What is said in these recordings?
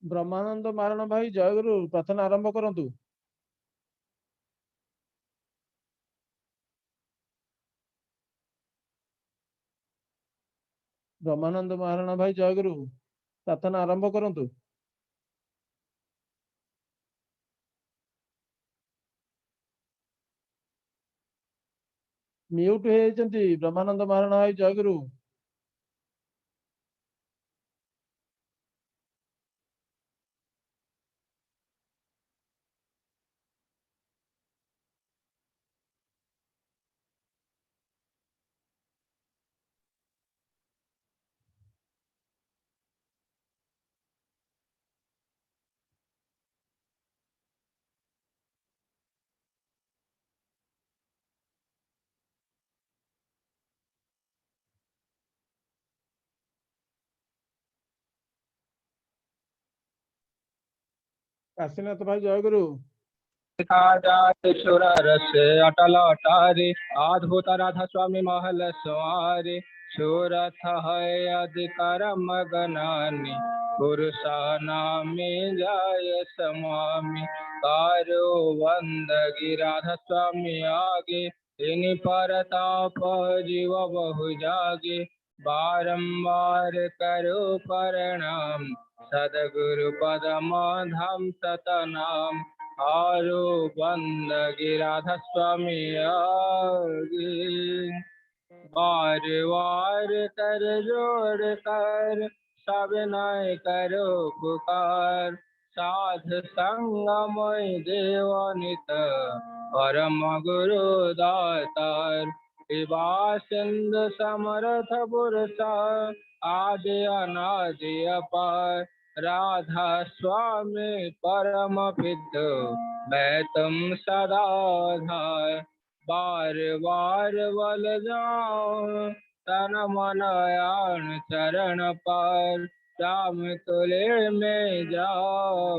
ବ୍ରହ୍ମାନନ୍ଦ ମହାରଣା ଭାଇ ଜୟଗୁରୁ, ପ୍ରାର୍ଥନା ଆରମ୍ଭ କରନ୍ତୁ। ବ୍ରହ୍ମାନନ୍ଦ ମହାରଣା ଭାଇ ଜୟଗୁରୁ, ପ୍ରାର୍ଥନା ଆରମ୍ଭ କରନ୍ତୁ। ମ୍ୟୁଟ ହେଇଯାଇଛନ୍ତି ବ୍ରହ୍ମାନନ୍ଦ ମହାରଣା ଭାଇ ଜୟଗୁରୁ। काशीनाथ भाई जयगुरु। सुर रस अटल अटारे अद्भुत राधा स्वामी महल सवारे सुरथ है अधिकार मगनानी पुरुष नामे जाय समामी कारो वंदगी राधा स्वामी आगे इन परताप जीव बहु जागे बारंबार करो प्रणाम सदगुरु पदम धाम सतनाम आरो बंदगी राधा स्वामी आगे बार बार कर जोड़ कर सब नय करो पुकार साध संगमय देवनित परम गुरु दातार कृपा सिंधु समर्थ पुरुष आदि अनादि अपार राधा स्वामी परम पितु मैं तुम सदा धार बार बार बल जाओ तन मन आन चरण पार राम तुले में जाओ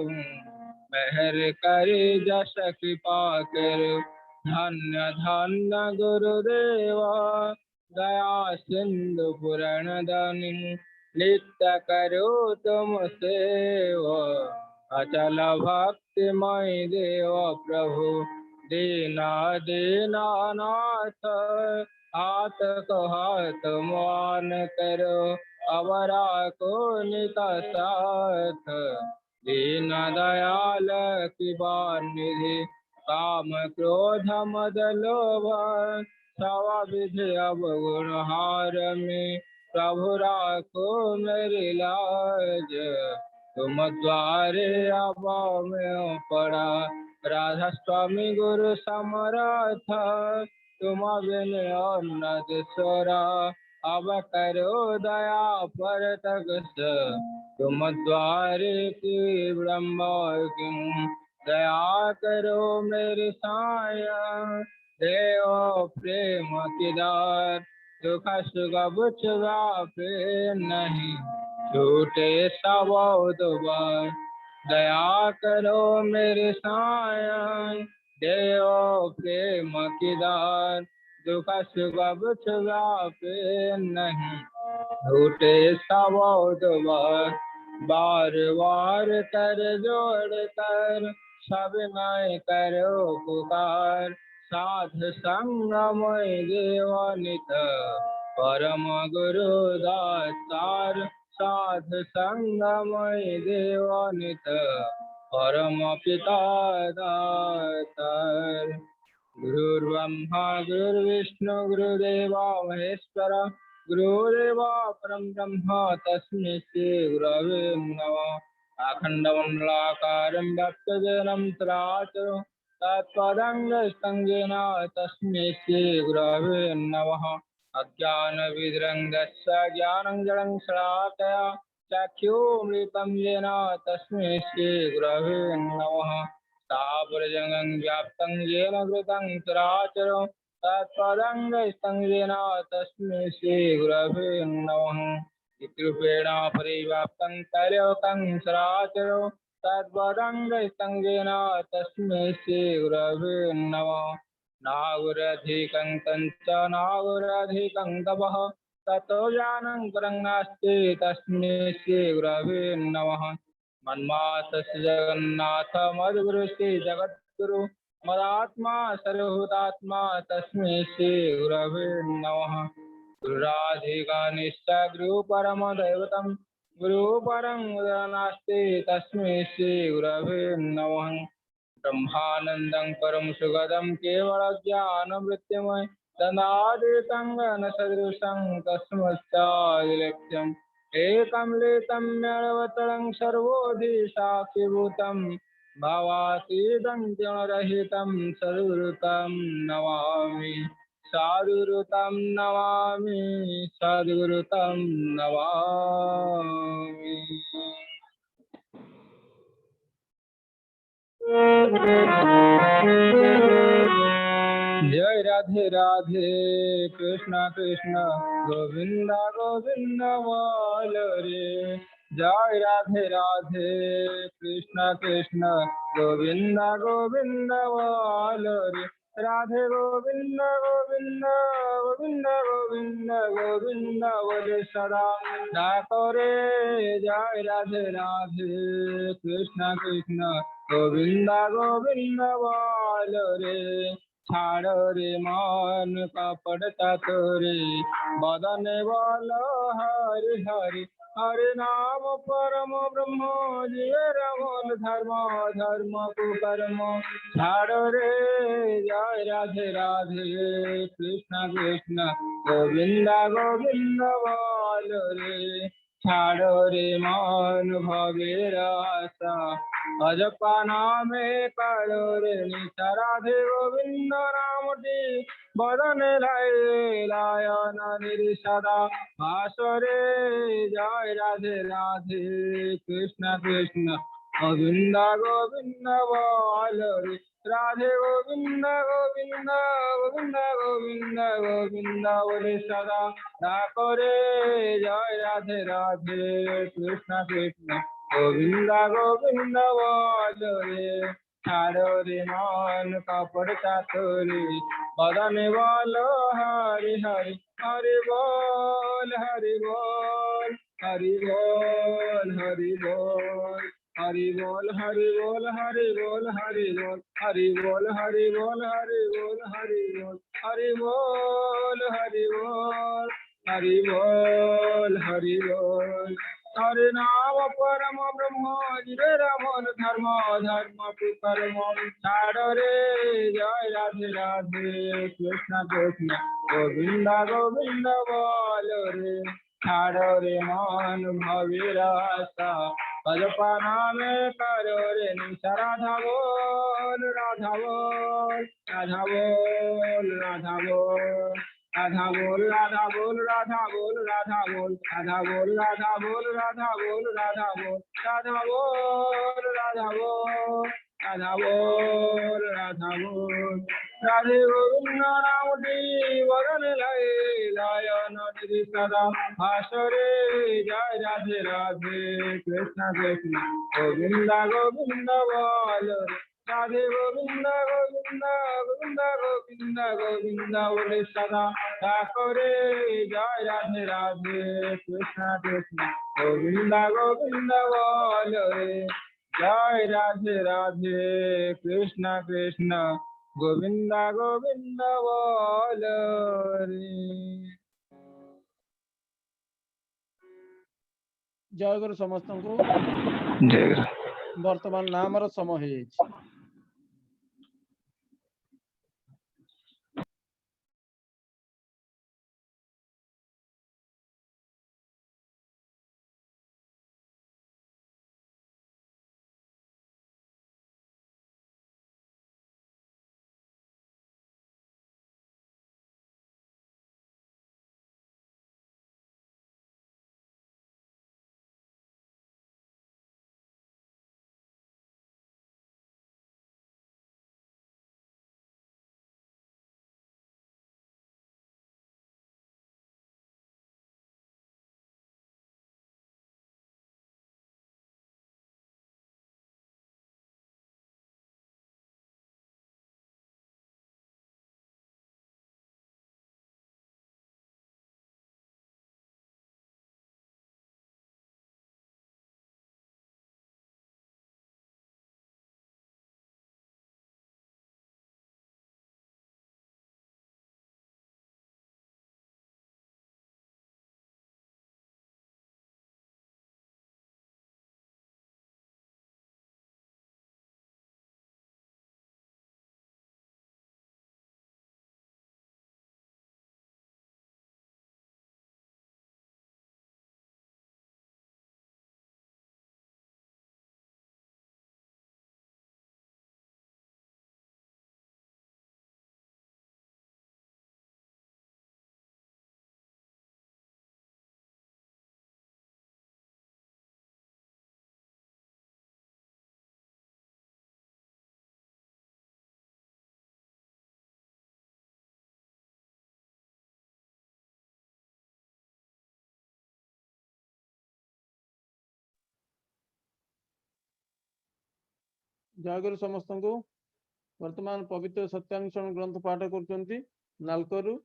मेहर करी जस कृपा करो धन्य धन्य गुरुदेवा दया सिंधु पुराण दानी नित्य करो तुम सेवा अचल भक्तिमय देव प्रभु दीना दीना नाथ हाथ को हाथ मान करो अवरा को नित साथ दीन दयाल कृपा निधि काम क्रोध मद लोभ सवा विधि अवगुण हार में प्रभु राखो मेरी लाज तुम द्वारे अब में पड़ा राधा स्वामी गुरु समर्थ तुम बिन न दूसरा अब करो दया पर तगस तुम द्वारे की ब्रह्म किम दया करो मेरे साया देव प्रेम किदार दुख सुख बुझ पे नहीं छूटे सब बार दया करो मेरे साया देव प्रेम किदार दुख सुख बुझ पे नहीं छूटे सब बार बार बार कर जोड़ कर सब नय करो पुकार साध संगमय देवनित परम गुरु दातार साध संगमय देवनित परम पिता दातार गुरुर्ब्रह्मा गुरुर्विष्णु गुरुदेवा महेश्वर गुरुदेवा परम ब्रह्म तस्मै श्री गुरवे नमः अखण्डमण्डलाकारं व्याप्तदेनं चराचरं तत्पदङ्गस्तङ्गेन तस्मै श्री गुरवे नमः अज्ञानविद्रङ्गस्य ज्ञानं जलं शलाकया चक्षुमृतं येन तस्मै श्री गुरवे नमः तापरजङ्गं व्याप्तं येन कृतं चराचरं तत्पदङ्गस्तं येन तस्मै श्री गुरवे नमः इत्युपेण परिव्याप्तं त्रैलोक्यं चराचरं तत्पदङ्गस्तं येन तस्मै श्री गुरवे नमः नागुरधिकं तञ्च नागुरधिकं तपः ततो ज्ञानं परं नास्ति तस्मै श्री गुरवे नमः मन्मातस्य जगन्नाथ मद्गुरु श्री जगद्गुरु मदात्मा सर्वभूतात्मा तस्मै श्री गुरवे नमः। गुरुराधिकानिश्च गुरु परम दैवतम गुरु परं नास्ति तस्मै श्री गुरवे नमः। ब्रह्मानन्दं परम सुगदं केवलज्ञानवृत्तिमय दनादितङ्गनसदृशं तस्मत्तादिलक्ष्यम् एकं लेतं मेळवतलं सर्वोधिशाखिभूतं भवातीदं गुणरहितं सद्गुरुतं नमामि साधुरुतं नमामि सद्गुरुतं नमामि। जय राधे राधे कृष्ण कृष्ण गोविंद गोविंद बोल रे। जय राधे राधे कृष्ण कृष्ण गोविंद गोविंद बोल रे। राधे गोविंद गोविंद गोविंद गोविंद गोविंद बोले सदा डाको रे। जय राधे राधे कृष्ण कृष्ण गोविंद गोविंद बोल रे। छाड़ो रे मान कपड़ता तोरे बदन बोल हरि हरि हरि नाम परम ब्रह्म जीव बोल धर्म धर्म कुकर्म छाड़ो रे। जय राधे राधे कृष्ण कृष्ण गोविंद गोविंद बोल रे। छाड़ो रे मान भवेर आशा अजपा नामे करो रे निशा। राधे गोविंद नामटी बदन लायन निरिसदा भासरे। जय राधे राधे कृष्ण कृष्ण गोविंद गोविंद बोल रे। राधे गोविंद गोविंद गोविंद गोविंद गोविंद बोले सदा डाको रे। जय राधे राधे कृष्ण कृष्ण गोविंद गोविंद बोल रे। छाड़ो रे मान कपड़ता तोरे बदन बोलो हरि हरि हरि बोल हरि बोल हरि बोल हरि बोल हरि बोल हरि बोल हरि बोल हरि बोल हरि बोल हरि बोल हरि बोल हरि बोल हरि बोल हरि बोल हरि बोल हरि बोल। हरे नाम परम ब्रह्म जीवेर मोल धर्म धर्म कुकर्म छाड़ रे। जय राधे राधे कृष्ण कृष्ण गोविंद गोविंद बोल रे। छाड़ रे मन भवीर आशा अजपा नामे करो रे निशा। राधा बोल राधा बोल राधा बोल राधा बोल राधा बोल राधा बोल राधा बोल राधा बोल राधा बोल राधा बोल राधा बोल राधा बोल राधा बोल राधा बोल राधा बोल राधा बोल। राधे गोविंद नामटी वरण लायन निधि सदा भासरे। जय राधे राधे कृष्ण कृष्ण गोविंद गोविंद बोल राधे गोविंद गोविंद गोविंद गोविंद गोविंद बोले सदा डाको रे। जय राधे राधे कृष्ण कृष्ण गोविंद गोविंद बोल रे। जय राधे राधे कृष्ण कृष्ण गोविंद गोविंद बोल रे। जय गुरु समस्त को जय गुरु। वर्तमान नाम समय है। जयगुरु समस्त को वर्तमान पवित्र सत्यानुसरण ग्रंथ पाठ कर नालकरू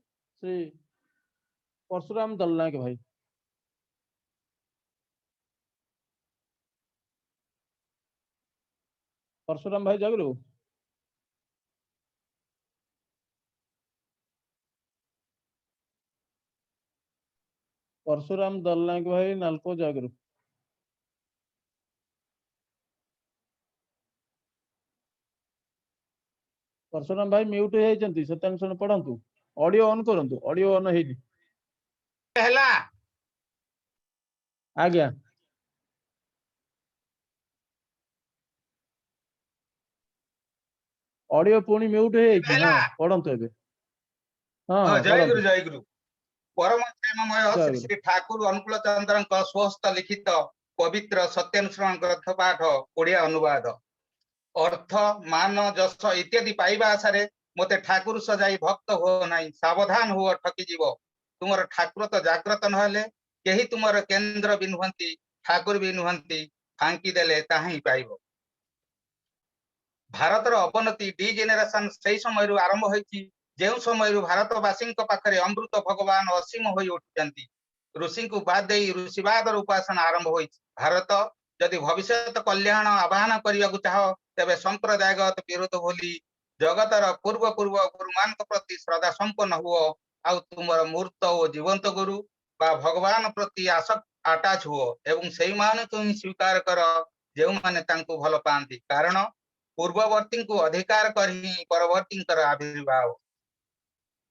श्री परशुराम दलनायक भाई। परशुराम भाई जयगुरु। परशुराम दलनायक भाई नालको जयगुरु। परशुराम भाई म्यूट हो सत्यानुसरण पढ़ंतु ऑडियो ऑन करंतु ऑडियो ऑन हेनी पहला आज्ञा ऑडियो पुणी म्यूट हो पहला हाँ पढ़ंतु एबे हाँ हाँ जय गुरु पढ़ंतु जय गुरु परम प्रेममय जय श्री गुरु। श्री ठाकुर अनुकूल चंद्र स्वहस्त लिखित पवित्र सत्यानुसरण ग्रंथ पाठ ओडिया अनुवाद अर्थ मान जस इत्यादि पाइबा आशारे मते ठाकुर सजाई भक्त हो नहीं सावधान हुओ ठकी जीव तुमर ठाकुर तो जाग्रत नहले केही तुमर केंद्र भी नुहंती ठाकुर भी नुहंती फांकी देले ताही पाइबो। भारतर अवनति डी जेनेरेशन से समय आरंभ होती जो समय भारतवासी पाखे अमृत भगवान असीम हो उठिंट ऋषि को बाद दे ऋषिवाद उपासना आरंभ हो भारत जदि भविष्य कल्याण आह्वान करने को चाह तेरे संप्रदायगत विरोध भूली जगतर पूर्व पूर्व गुरुमान प्रति श्रद्धा संपन्न हुओ आउ तुम मूर्त और जीवंत गुरु बा भगवान प्रति आटाच हुओ एवं से ही स्वीकार कर जो माने भल पाती कारण पूर्ववर्ती को अधिकार कर ही परवर्ती आविर्भाव।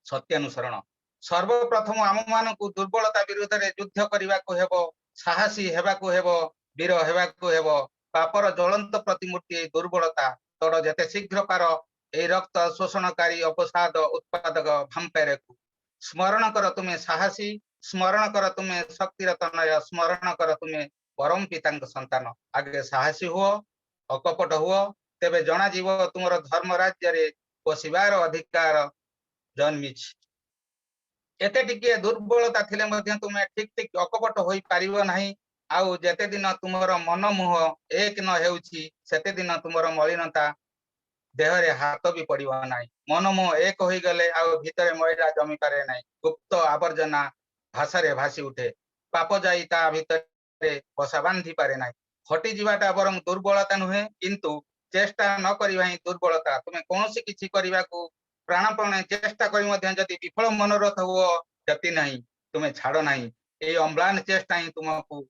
सत्यानुसरण सर्वप्रथम आम मान दुर्बलता विरोध में युद्ध करने को हेबो साहसी हेबाकु हेबो वीर हेबाकु हेबो पापर ज्वलंत प्रतिमूर्ति दुर्बलता तोड़ जेते शीघ्र पार ए रक्त शोषणकारी अपसाद उत्पादक भाम्पायर को स्मरण कर तुम्हें साहसी स्मरण कर तुम्हें शक्तिर तनय स्मरण कर तुम्हें परम पिता संतान आगे साहसी हुओ अकपट हुओ तेबे जना जीव तुम धर्म राज्य रे पशिबार अधिकार जन्मिछ एते टिके दुर्बलता थिले मध्य तुमे ठीक ठीक अकपट होई पारिबो नाही आउ जेते दिन तुमर मन मुह एक न हेउछि सेते दिन तुमर मलिनता देह रे हाथ भी पड़िबो नाही मन मुह एक होई गले आउ भितरे मैला जमी पारे नाही गुप्त आवर्जना भाषा रे भासी उठे पाप जाई ता भितरे बसा बांधी पारे नाही हटि जीवाटा बरं दुर्बलता नुहे किंतु चेष्टा न करिबा ही दुर्बलता तुमे कोनोसी किछि करिबा को प्राणपणे चेष्टा करी मध्य जदि विफल मनोरथ हुओ क्षति नहीं तुम्हें छाड़ नहीं ये अम्लान चेष्टा ही तुमको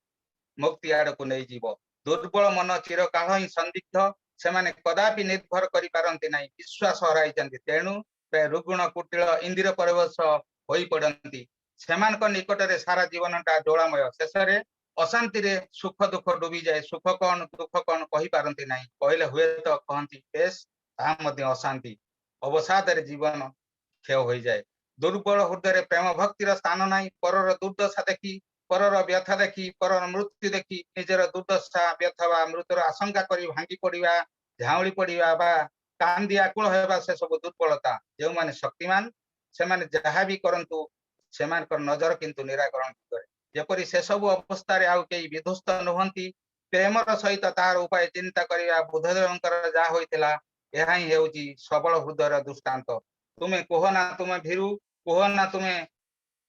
मुक्ति आड़ को नहीं जीव दुर्बल मन चिरकाल ही संदिग्ध से कदापि निर्भर करि पारंती नहीं विश्वास हराई तेणु प्राय रुग्ण कुटिल इंदिर परवेश हो पड़ती सेमानक निकटरे सारा जीवनटा ज्वालामय शेष में अशांति रे सुख दुख डूबी जाए सुख कौन दुख कौन कहि पारंती नहीं कहले हुए तो कहती बेश ता मध्य अशांति अवसाद जीवन क्षय हो जाए दुर्बल हृदय प्रेम भक्तिर स्थान नहीं परर दुर्दशा देखी परर व्यथा देखी परर मृत्यु देखी निजर दुर्दशा व्यथा बा मृत्युर आशंका करी भांगी पड़िबा झाउली पड़िबा बा कांदी आकुल होबा से सब दुर्बलता जो माने शक्तिमान से माने जहा भी करंतु सेमानकर नजर किंतु निराकरण करे जेपरि से सब अवस्था रे आउ केई विध्वस्त नहंती प्रेमर सहित तार उपाय चिंता करिया बुद्धदेवंकर जा होइतिला यह ही हेउची सबल हृदय दृष्टांत तुम्हें कहना तुम्हें भीरु कहना तुम्हें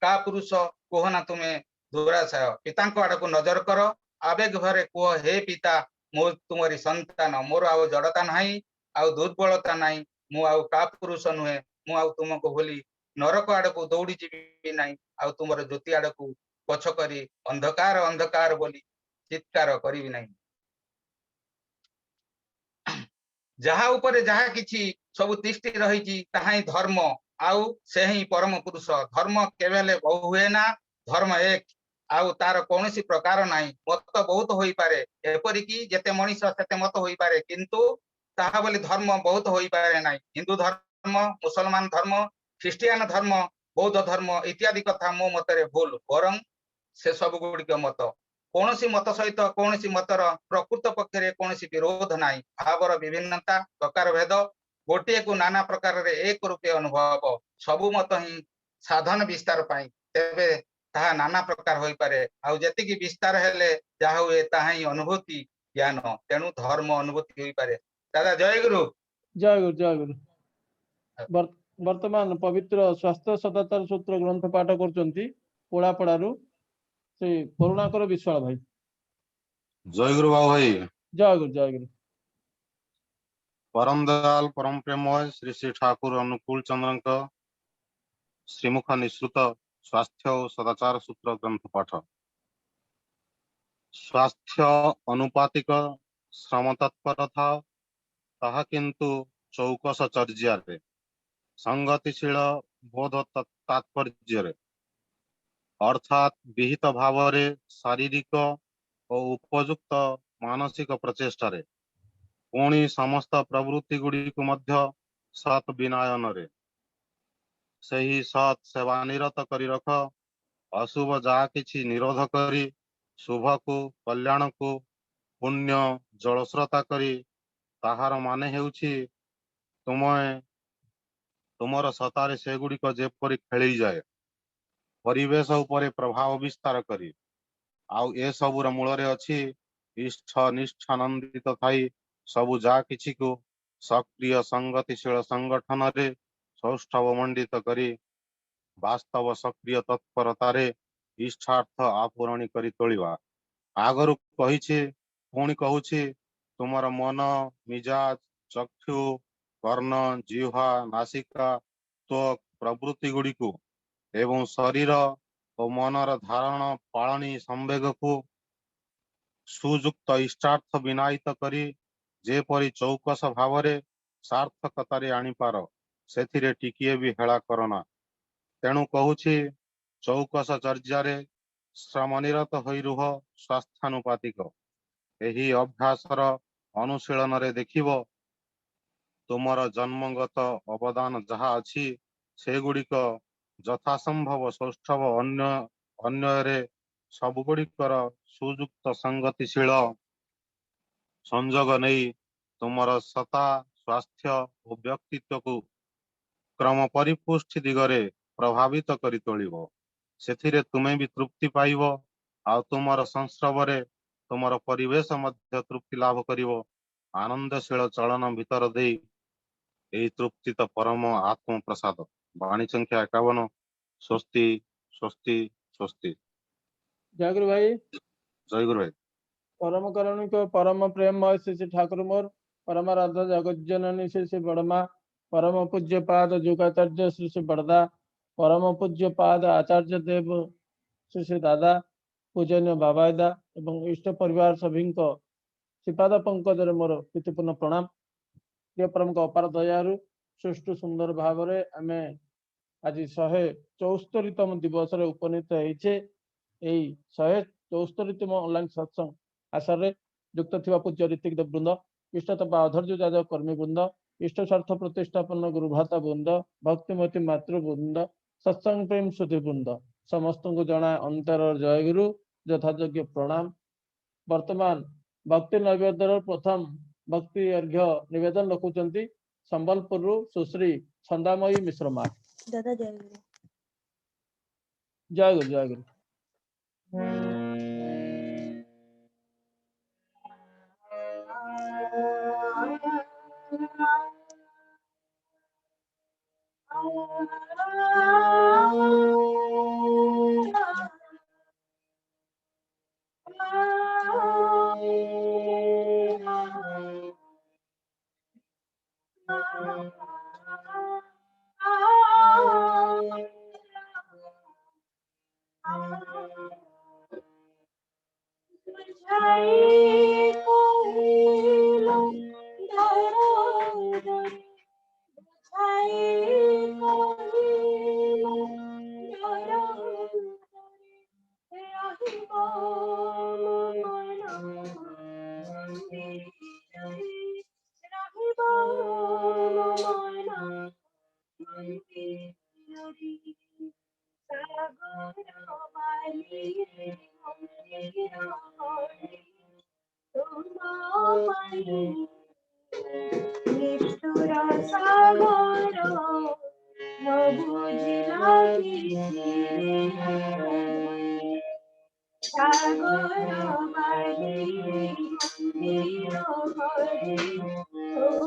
का पुरुष कहना तुम्हें दुराशय पिता आड़ को नजर कर आवेग भरे कह हे पिता मो तुम्हारी संतान मोर आउ जड़ता नहीं आउ दुर्बलता नहीं मु आउ का पुरुष नुहे मु आउ तुमको भूली नरक आड़ को दौड़ी जीवी नहीं आउ तुमर ज्योति आड़ को पछ करी अंधकार अंधकार बोली चित्कार करी नहीं जहा ऊपर जहा किछि सब तिष्टि रही ताहाई धर्म आउ से ही परम पुरुष धर्म केवल बहु हुए ना धर्म एक आउ तार कौन सी प्रकार नहीं मत बहुत हो पारे एपरिकी जेते मनीष सेते मत हो पारे किंतु ताहा बोली धर्म बहुत हो पारे नहीं हिंदू धर्म मुसलमान धर्म ख्रिस्टियान धर्म बौद्ध धर्म इत्यादि कथा मो मतरे भूल बरं से सब गुड़िक मत कौन सी मत सहित कौन सी मतर प्रकृत पक्ष कौन सी विरोध नहीं भावर विभिन्नता प्रकार भेद गोटे को नाना प्रकार रे एक रूपे अनुभव सबु मत ही साधन विस्तार पाई तेबे ताहा नाना प्रकार होई पारे आउ जेतिकी विस्तार हेले जहा हुए ताहा ही अनुभूति ज्ञान तेणु धर्म अनुभूति होई पारे दादा जय गुरु। जय गुरु जय गुरु। वर्तमान पवित्र स्वास्थ्य सदाचार सूत्र ग्रंथ पाठ कर पोड़ापड़ारू श्री करुणाकर विश्वाल भाई। जय गुरु बाबू भाई। जय गुरु जय गुरु। परम दयाल परम प्रेमय श्री श्री ठाकुर अनुकूल चंद्र श्रीमुख निश्रुत स्वास्थ्य और सदाचार सूत्र ग्रंथ पाठ। स्वास्थ्य अनुपातिक श्रम तत्परता ताहा किंतु चौकस चर्यारे संगतिशील बोध तात्पर्य अर्थात विहित भाव शारीरिक और उपयुक्त मानसिक प्रचेष्टारे पुणी समस्त प्रवृत्ति गुड़ी को मध्य सत विनयन रे सही सत सेवा निरत करी रख अशुभ जहा किछि निरोध करी शुभ को कल्याण को पुण्य जलस्रोता करी ताहार माने हेउछि तुमे तुमर सतारे से गुड़िक जेपरि खेली जाए परिवेश उपरे प्रभाव विस्तार करी आउ ए सबुर मूल अच्छी इष्ट निष्ठानंदित थाई सबु जा किछि को सक्रिय संगतिशील संगठन रे सौष्ठव मंडित करी वास्तव सक्रिय तत्परतार इष्टार्थ आपूरणी करी तोलिबा आगरु कहिछि पुणी कहूछि तुमर मन मिजाज चक्षु कर्ण जिह्वा नासिका त्वक प्रवृत्ति गुड़ी को एवं शरीर और मनर धारण पालनी संवेग को सुयुक्त इष्टार्थ विनायित करी जेपरी चौकस भाव सार्थकतारे आनीपार से टिकिए भी हेला करना तेणु कहूछि चौकस चर्यारे श्रमनिरत होई रुह स्वास्थ्यानुपातिक एही अभ्यासर अनुशीलन रे देखिबो तुमर जन्मगत अवदान जहा अछि से गुड़िक यथासंभव सौष्ठव अन्य सब गुड़िकर सुयुक्त संगतिशील संजोग नहीं तुमर सता स्वास्थ्य और व्यक्तित्व को क्रम परिपुष्टि दिगरे प्रभावित करी तोलिबो सेथिरे तुमे भी तृप्ति पाइबो आ तुमर संस्रवरे तुमर परिवेश मध्य तृप्ति लाभ करिवो आनंदशील चलन भीतर दे यही तृप्ति तो परम आत्म प्रसाद। वाणी संख्या 51। स्वस्ति स्वस्ति स्वस्ति। जय गुरु भाई। जय गुरु भाई। परम करुणिक परम प्रेममय श्री श्री ठाकुर मोर परम राधा जगत जननी श्री श्री बड़मा परम पूज्य पाद जुगाचार्य श्री श्री बड़दा परम पूज्य पाद आचार्य देव श्री श्री दादा पूजनीय बाबादा एवं इष्ट परिवार सभी श्रीपाद पंकज मोर प्रीतिपूर्ण प्रणाम। प्रिय परम अपार दयारु सुष्ठु सुंदर भाव आम आज 174तम दिवस उपनीत होइछे। एई 174तम ऑनलाइन सत्संग आशा युक्त थिबा पूज्य ऋतिक देववृंद इष्ट तपा अधर्य जाजक कर्मी वृंद इष्ट स्वार्थ प्रतिष्ठापन गुरुभाता वृंद भक्तिमती मातृवृंद सत्संग प्रेम सुधि वृंद समस्त को जना अंतर जय गुरु यथायोग्य प्रणाम। वर्तमान भक्ति नैवेद्यर प्रथम भक्ति अर्घ्य निवेदन रखुचंती संबलपुर सुश्री छंदामयी मिश्र मा। दादा जय गुरु। जय गुरु जय गुरु।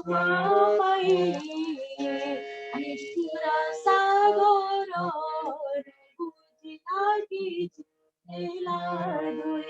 Mamaye, Nishura Sagoro, Bujilagi, Eladoe.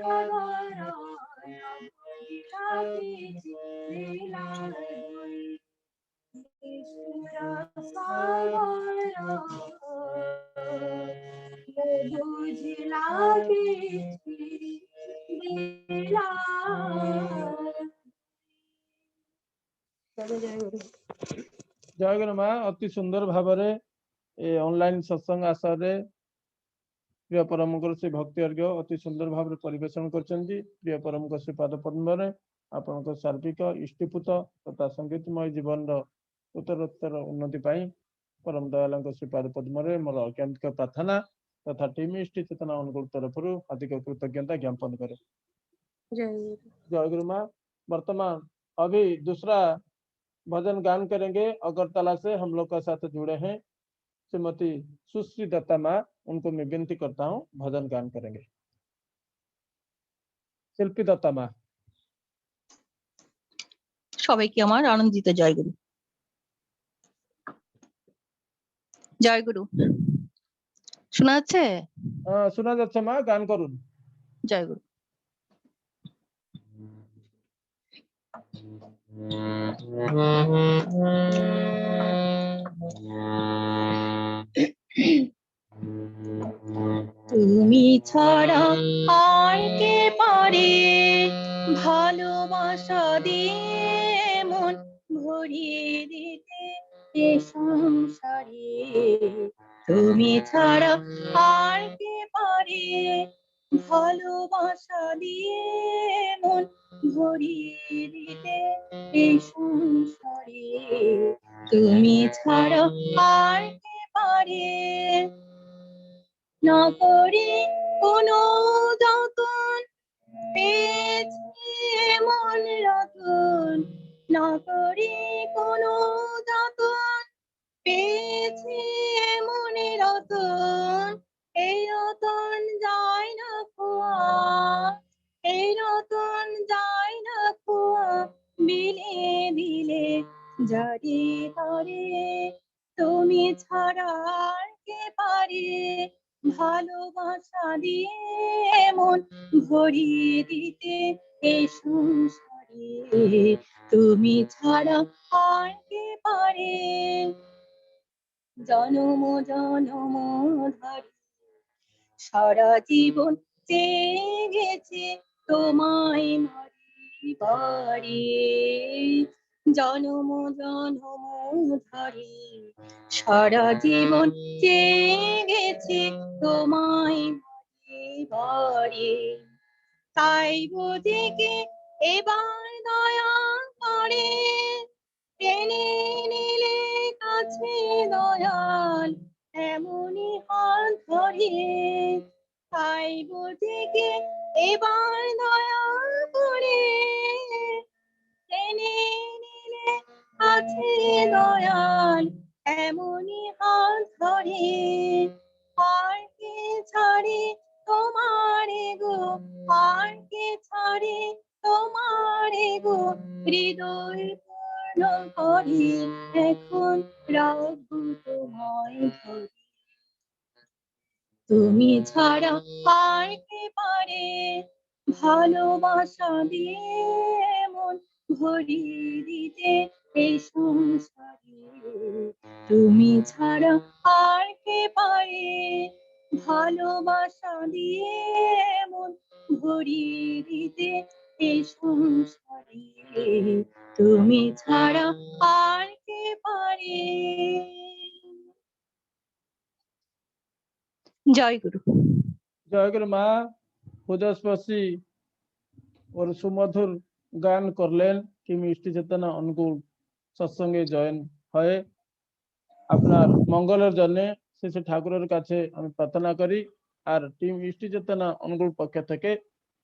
সাগর লীলা বুঝলা লীলা। ଜୟ ଗୁରୁ ମା ଅତି ସୁନ୍ଦର ଭାବରେ ଏ ଅନଲାଇନ ସତ୍ସଙ୍ଗ ଆସାରେ ପ୍ରିୟ ପରମଙ୍କର ଶ୍ରୀ ଭକ୍ତି ଅର୍ଘ୍ୟ ଅତି ସୁନ୍ଦର ଭାବରେ ପରିବେଷଣ କରିଛନ୍ତି। ପ୍ରିୟ ପରମଙ୍କ ଶ୍ରୀ ପାଦ ପଦ୍ମରେ ଆପଣଙ୍କ ସାର୍ବିକ ଇଷ୍ଟିପୁତ ତଥା ସଙ୍ଗୀତମୟ ଜୀବନର ଉତ୍ତରୋତ୍ତର ଉନ୍ନତି ପାଇଁ ପରମ ଦୟାଳଙ୍କ ଶ୍ରୀ ପାଦ ପଦ୍ମରେ ମୋର ଅଜ୍ଞାତିକ ପ୍ରାର୍ଥନା तथा टीम इष्टि चेतना अनुकूल तरफ हार्दिक कृतज्ञता ज्ञापन करे। जय गुरु माँ। वर्तमान अभी दूसरा भजन गान करेंगे अगरतला से हम लोग का साथ जुड़े हैं श्रीमती सुश्री दत्ता माँ, उनको मैं विनती करता हूँ भजन गान करेंगे। शिल्पी दत्ता माँ। সবাইকে আমার আনন্দিত জয় গুরু। জয় গুরু শোনা যাচ্ছে? শোনা যাচ্ছে মা, গান করুন। জয় গুরু। তুমি ছাড়া আর কে পারে ভালোবাসা দিয়ে মন ভরিয়ে দিতে এ সংসারে। তুমি ছাড়া আর কে পারে ভালোবাসা দিয়ে মন ভরিয়ে দিতে এই সংসারে। তুমি ছাড়া আর কে পারে না করে কোনো যতন পেয়েছি মন রতন, না করে কোনো যতন পেয়েছি মনে রতন। এই রতন যায় না খোয়া, এই রতন যায় না খোয়া বিলে দিলে যারে তারে। তুমি ছাড়া আর কে পারে ভালোবাসা দিয়ে মন ভরিয়ে দিতে এই সংসারে। তুমি ছাড়া আর কে পারে জনম জনম ধরে সারা জীবন চেয়ে গেছে তোমায় মারিবারে। জনম জনম ধরে সারা জীবন চেয়ে গেছে তোমায় মারিবারে। তাই বুঝিকে এবার দয়া করে টেনে নিলে কাছে দয়াল এমনই হাত ধরে। তাই বুঝিকে এবার দয়া করে টেনে নিলে কাছে দয়াল এমনই হাত ধরে। আর কে ছাড়ে তোমারে গো, আর কে ছাড়ে তোমারে গো হৃদয় পূর্ণ করে এখন রাখবো তোমায় ধরে। তুমি ছাড়া আর কে পারে ভালোবাসা দিয়ে মন ভরিয়ে দিতে এই সংসারে। তুমি ছাড়া আর কে পারে ভালোবাসা দিয়ে মন ভরিয়ে দিতে এই সংসারে। তুমি ছাড়া আর কে পারে। জয় গুরু। জয় গুরু মা। হৃদয়স্পর্শী और सुमधुर गान করলেন টিম ইষ্টি চেতনা অনুকূল সৎসঙ্গে জয়েন হয়ে। আপনার মঙ্গলের জন্য শ্রী শ্রী ঠাকুরের কাছে আমি প্রার্থনা করি আর টিম ইষ্টি চেতনা অনুকূল পক্ষ থেকে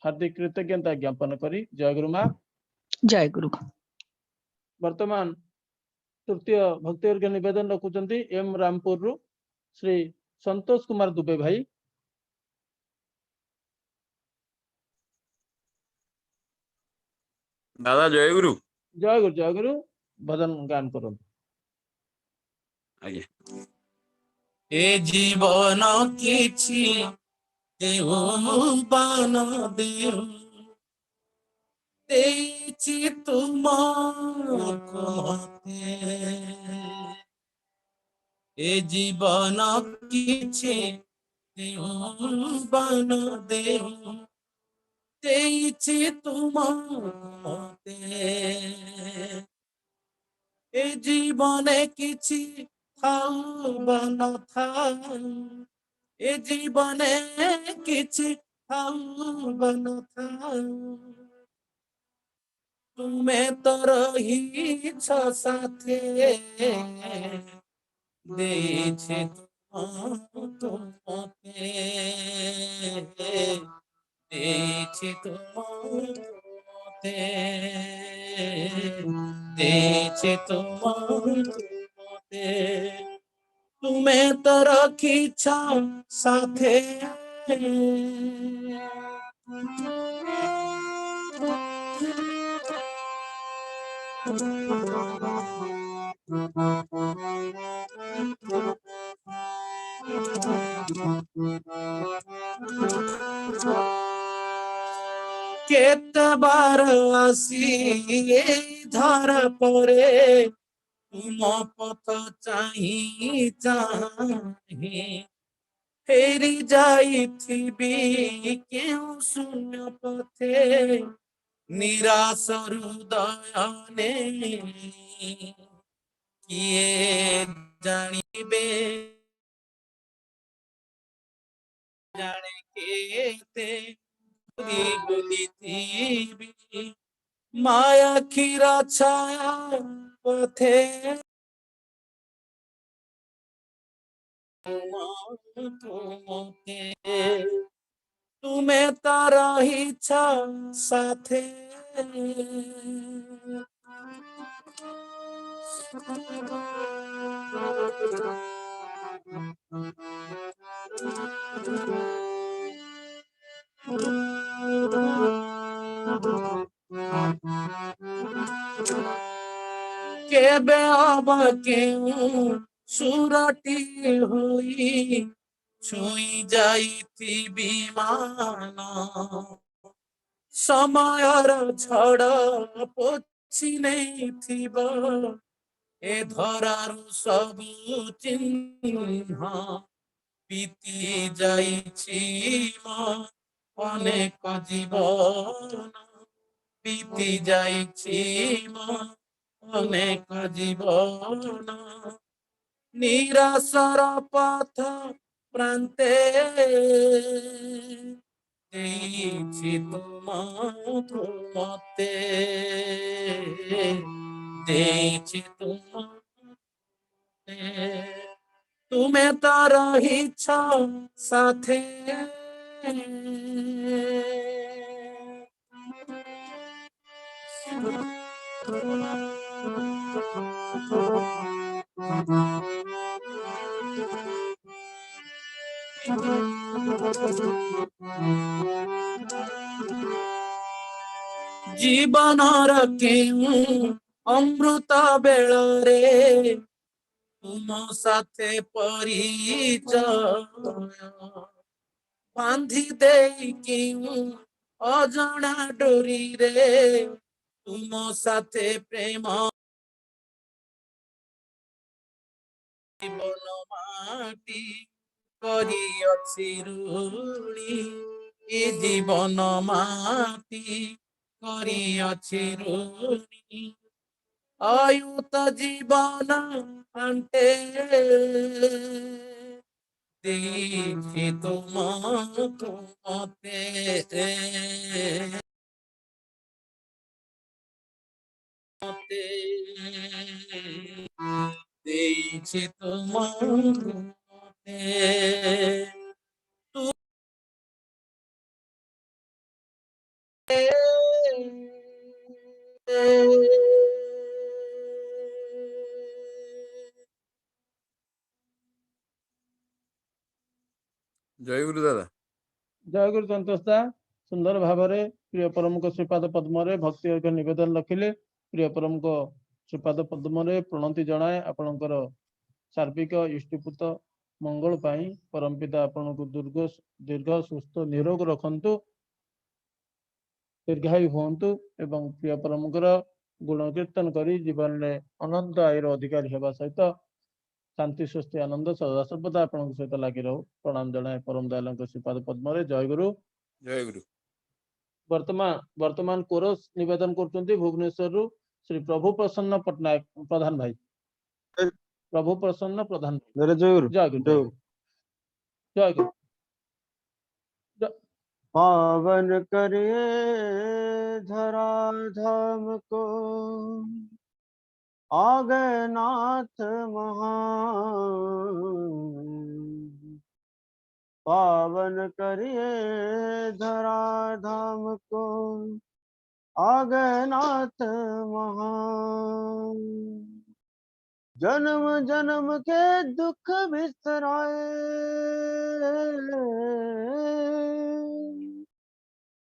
হার্দিক কৃতজ্ঞতা জ্ঞাপন করি। জয় গুরু মা। জয় গুরু। বর্তমান তৃতীয় ভক্তি অর্ঘ্য নিবেদন রখুଛନ୍ତି এম রামপুরରୁ শ্রী সন্তোষ কুমার দুবে ভাই। दादा जय गुरु। जय गुरु जय गुरु। भजन गान करूँ। आज्ञा। ए जीवन किछि देव बान देव ଦେଇଛି ତୁମକୁ ମତେ ଏ ଜୀବନ କିଛି ଦେବାନ ଦେହ ଦେଇଛି ତୁମତେ ଏ ଜୀବନେ କିଛି ଥାଉ ବା ନଥାଉ ଏ ଜୀବନେ କିଛି ଥାଉ ବା ନଥାଉ ତୁମେ ତ ରହିଛ ସାଥେ ଦେଇଛି ତୁମତେ ଦେଇଛି ତୁମତେ ଦେଇଛି ତୁମତେ ତୁମେ ତ ରଖିଛ ସାଥେ କେତେ ବାର ଆସି ଧରା ପରେ ତୁମ ପଥ ଚାହିଁ ଚାହିଁ ଫେରି ଯାଇଥିବି କେଉଁ ଶୂନ୍ୟ ପଥେ ନିରାଶ ହୃଦୟନେ କିଏ ଜାଣିବେ ଜାଣେ କେତେ ବୁଲିଥିବି ମାୟା କ୍ଷୀର ଛାୟା ପଥେ ତୁମେ ତ ରହିଛ ସାଥେ କେବେ ହବ କେଉଁ ସୁରଟି ହୋଇ ଛୁଇଁ ଯାଇଥିବି ମାନ ସମୟର ଝଡ଼ ପୋଛି ନେଇଥିବ ଏ ଧରାରୁ ସବୁ ଚିହ୍ନ ବିତି ଯାଇଛି ମୋ ଅନେକ ଜୀବନ ବିତି ଯାଇଛି ମୋ ଅନେକ ଜୀବନ ନିରାଶର ପଥ ପ୍ରାନ୍ତେ ଦେଇଛି ତୁମକୁ ମତେ ଦେଇଛି ତୁମତେ ତୁମେ ତ ରହିଛ ସାଥେ ଜୀବନର କେଉଁ ଅମୃତ ବେଳରେ ତୁମ ସାଥେ ପରିଚୟ ବାନ୍ଧି ଦେଇ କେଉଁ ଅଜଣା ଡୋରିରେ ତୁମ ସାଥେ ପ୍ରେମ ଜୀବନ ମାଟି କରିଅଛି ଋଣୀ ଏ ଜୀବନ ମାଟି କରିଅଛି ଋଣୀ ଅୟୁତ ଜୀବନ ଆଣ୍ଟେ ଦେଇଛି ତୁମକୁ ମତେ ମତେ ଦେଇଛି ତୁମକୁ ମତେ ଜୟ ଗୁରୁ ଦାଦା। ଜୟ ଗୁରୁ ସନ୍ତୋଷ ସୁନ୍ଦର ଭାବରେ ପ୍ରିୟ ପରମଙ୍କ ଶ୍ରୀପାଦ ପଦ୍ମରେ ଭକ୍ତି ଏକ ନିବେଦନ ରଖିଲେ। ପ୍ରିୟ ପରମଙ୍କ ଶ୍ରୀପାଦ ପଦ୍ମରେ ପ୍ରଣତି ଜଣାଏ ଆପଣଙ୍କର ସାର୍ବିକ ଇଷ୍ଟିପୁତ मंगल पाई परम पिता आपन को दीर्घ सुस्थ निरोग रखंतु दीर्घायु होंतु एवं प्रिय परमकर गुण कीर्तन करी जीवन में अनंत आयुर अधिकारी हेबा सहित शांति स्वस्ति आनंद सदा सर्वदा आपन सहित लगी रहू प्रणाम जनाए परम दयाल श्रीपाद पद्म जय गुरु। जय गुरु। वर्तमान कोरस निवेदन करछन्ती भुवनेश्वर रु श्री प्रभु प्रसन्न पटनायक प्रधान भाई। प्रभु प्रसन्न प्रधान जय गुरु। जय गुरु जय गुरु। पावन करिए धरा धाम को आ गए नाथ महान। पावन करिए धरा धाम को आ गए नाथ महान। जन्म जन्म के दुख बिसराए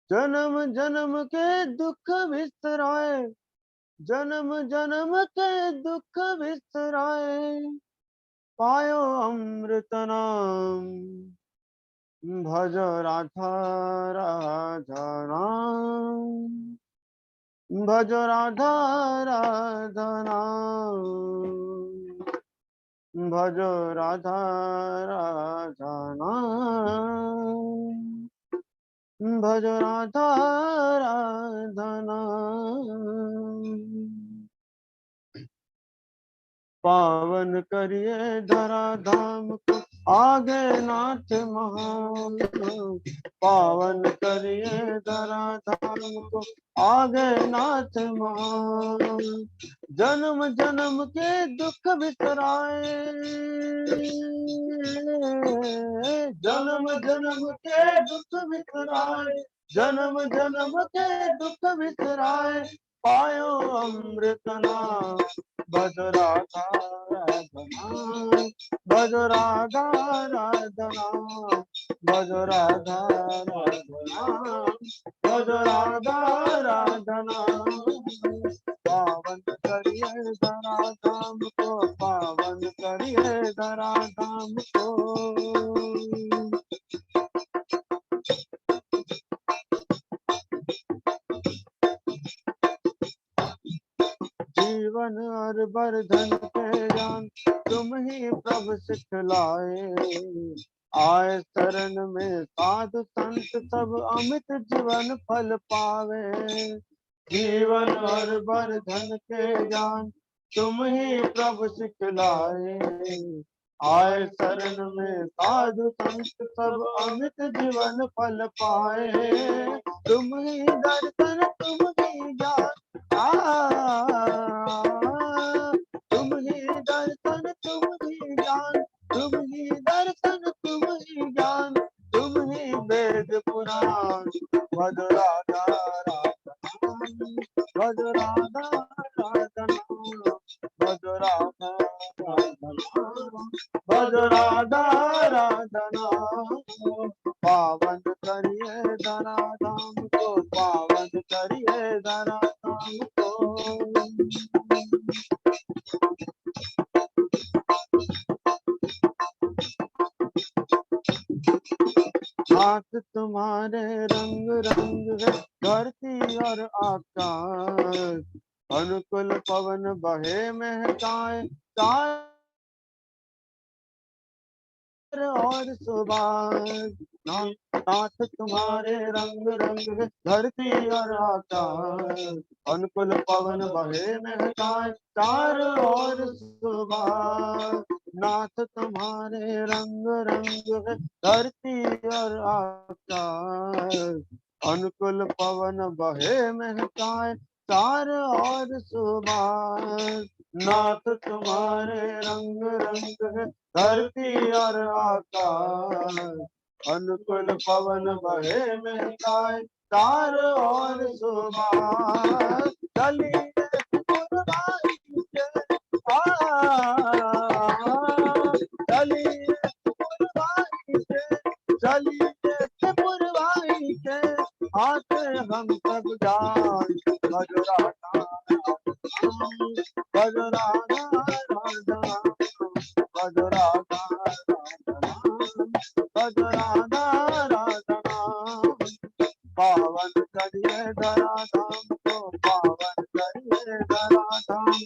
जन्म जन्म के दुख बिसराए जन्म जन्म के दुख बिसराए पायो अमृत नाम भज राधा राधा नाम भज राधा राधा नाम भज राधा राधा नाम भज राधा राधा नाम। पावन करिए धरा धाम को आगे नाथ महान। पावन करिए धरा धाम को आगे नाथ महान। जन्म जन्म के दुख बिसराए जन्म जन्म के दुख बिसराए जन्म जन्म के दुख बिसराए पायो अमृत नाम भज राधा राधा नाम भज राधा राधा नाम भज राधा राधा नाम भज राधा राधा नाम। पावन करिए धरा धाम को पावन करिए धरा धाम को। जीवन और बरधन के जान तुम ही प्रभु सिखलाए। आए शरण में साधु संत सब अमित जीवन फल पावे। जीवन और बरधन के जान तुम ही प्रभु सिखलाए। आए शरण में साधु संत सब अमित जीवन फल पाए। तुम ही दर्शन तुम ही ज्ञान तुम ही दर्शन तुम ही ज्ञान तुम ही दर्शन तुम ही ज्ञान तुम ही वेद पुराण भज राधा राधा भज राधा राधा भज राधा राधा भज राधा राधा। पावन करिए धरा धाम को पावन करिए धरा धाम को। हाथ तुम्हारे रंग रंग है धरती और आकाश। अनुकूल पवन बहे महकाए चार और सुबास। नाथ तुम्हारे रंग रंग है धरती और आकाश। अनुकूल पवन बहे महकाए चार और सुबास। नाथ तुम्हारे रंग रंग है धरती और आकाश। अनुकूल पवन बहे महकाए चार और सुबास। नाथ तुम्हारे रंग रंग है धरती और आकाश। अनुकूल पवन बहे महकाए चार और सुबास। चलिए पुरवाई के चलिए पुरवाई के हाथ हम सब जान भज राधा भज राधा राधा भज राधा भज राधा राधा नाम पावन करिए धरा धाम को पावन करिए धरा धाम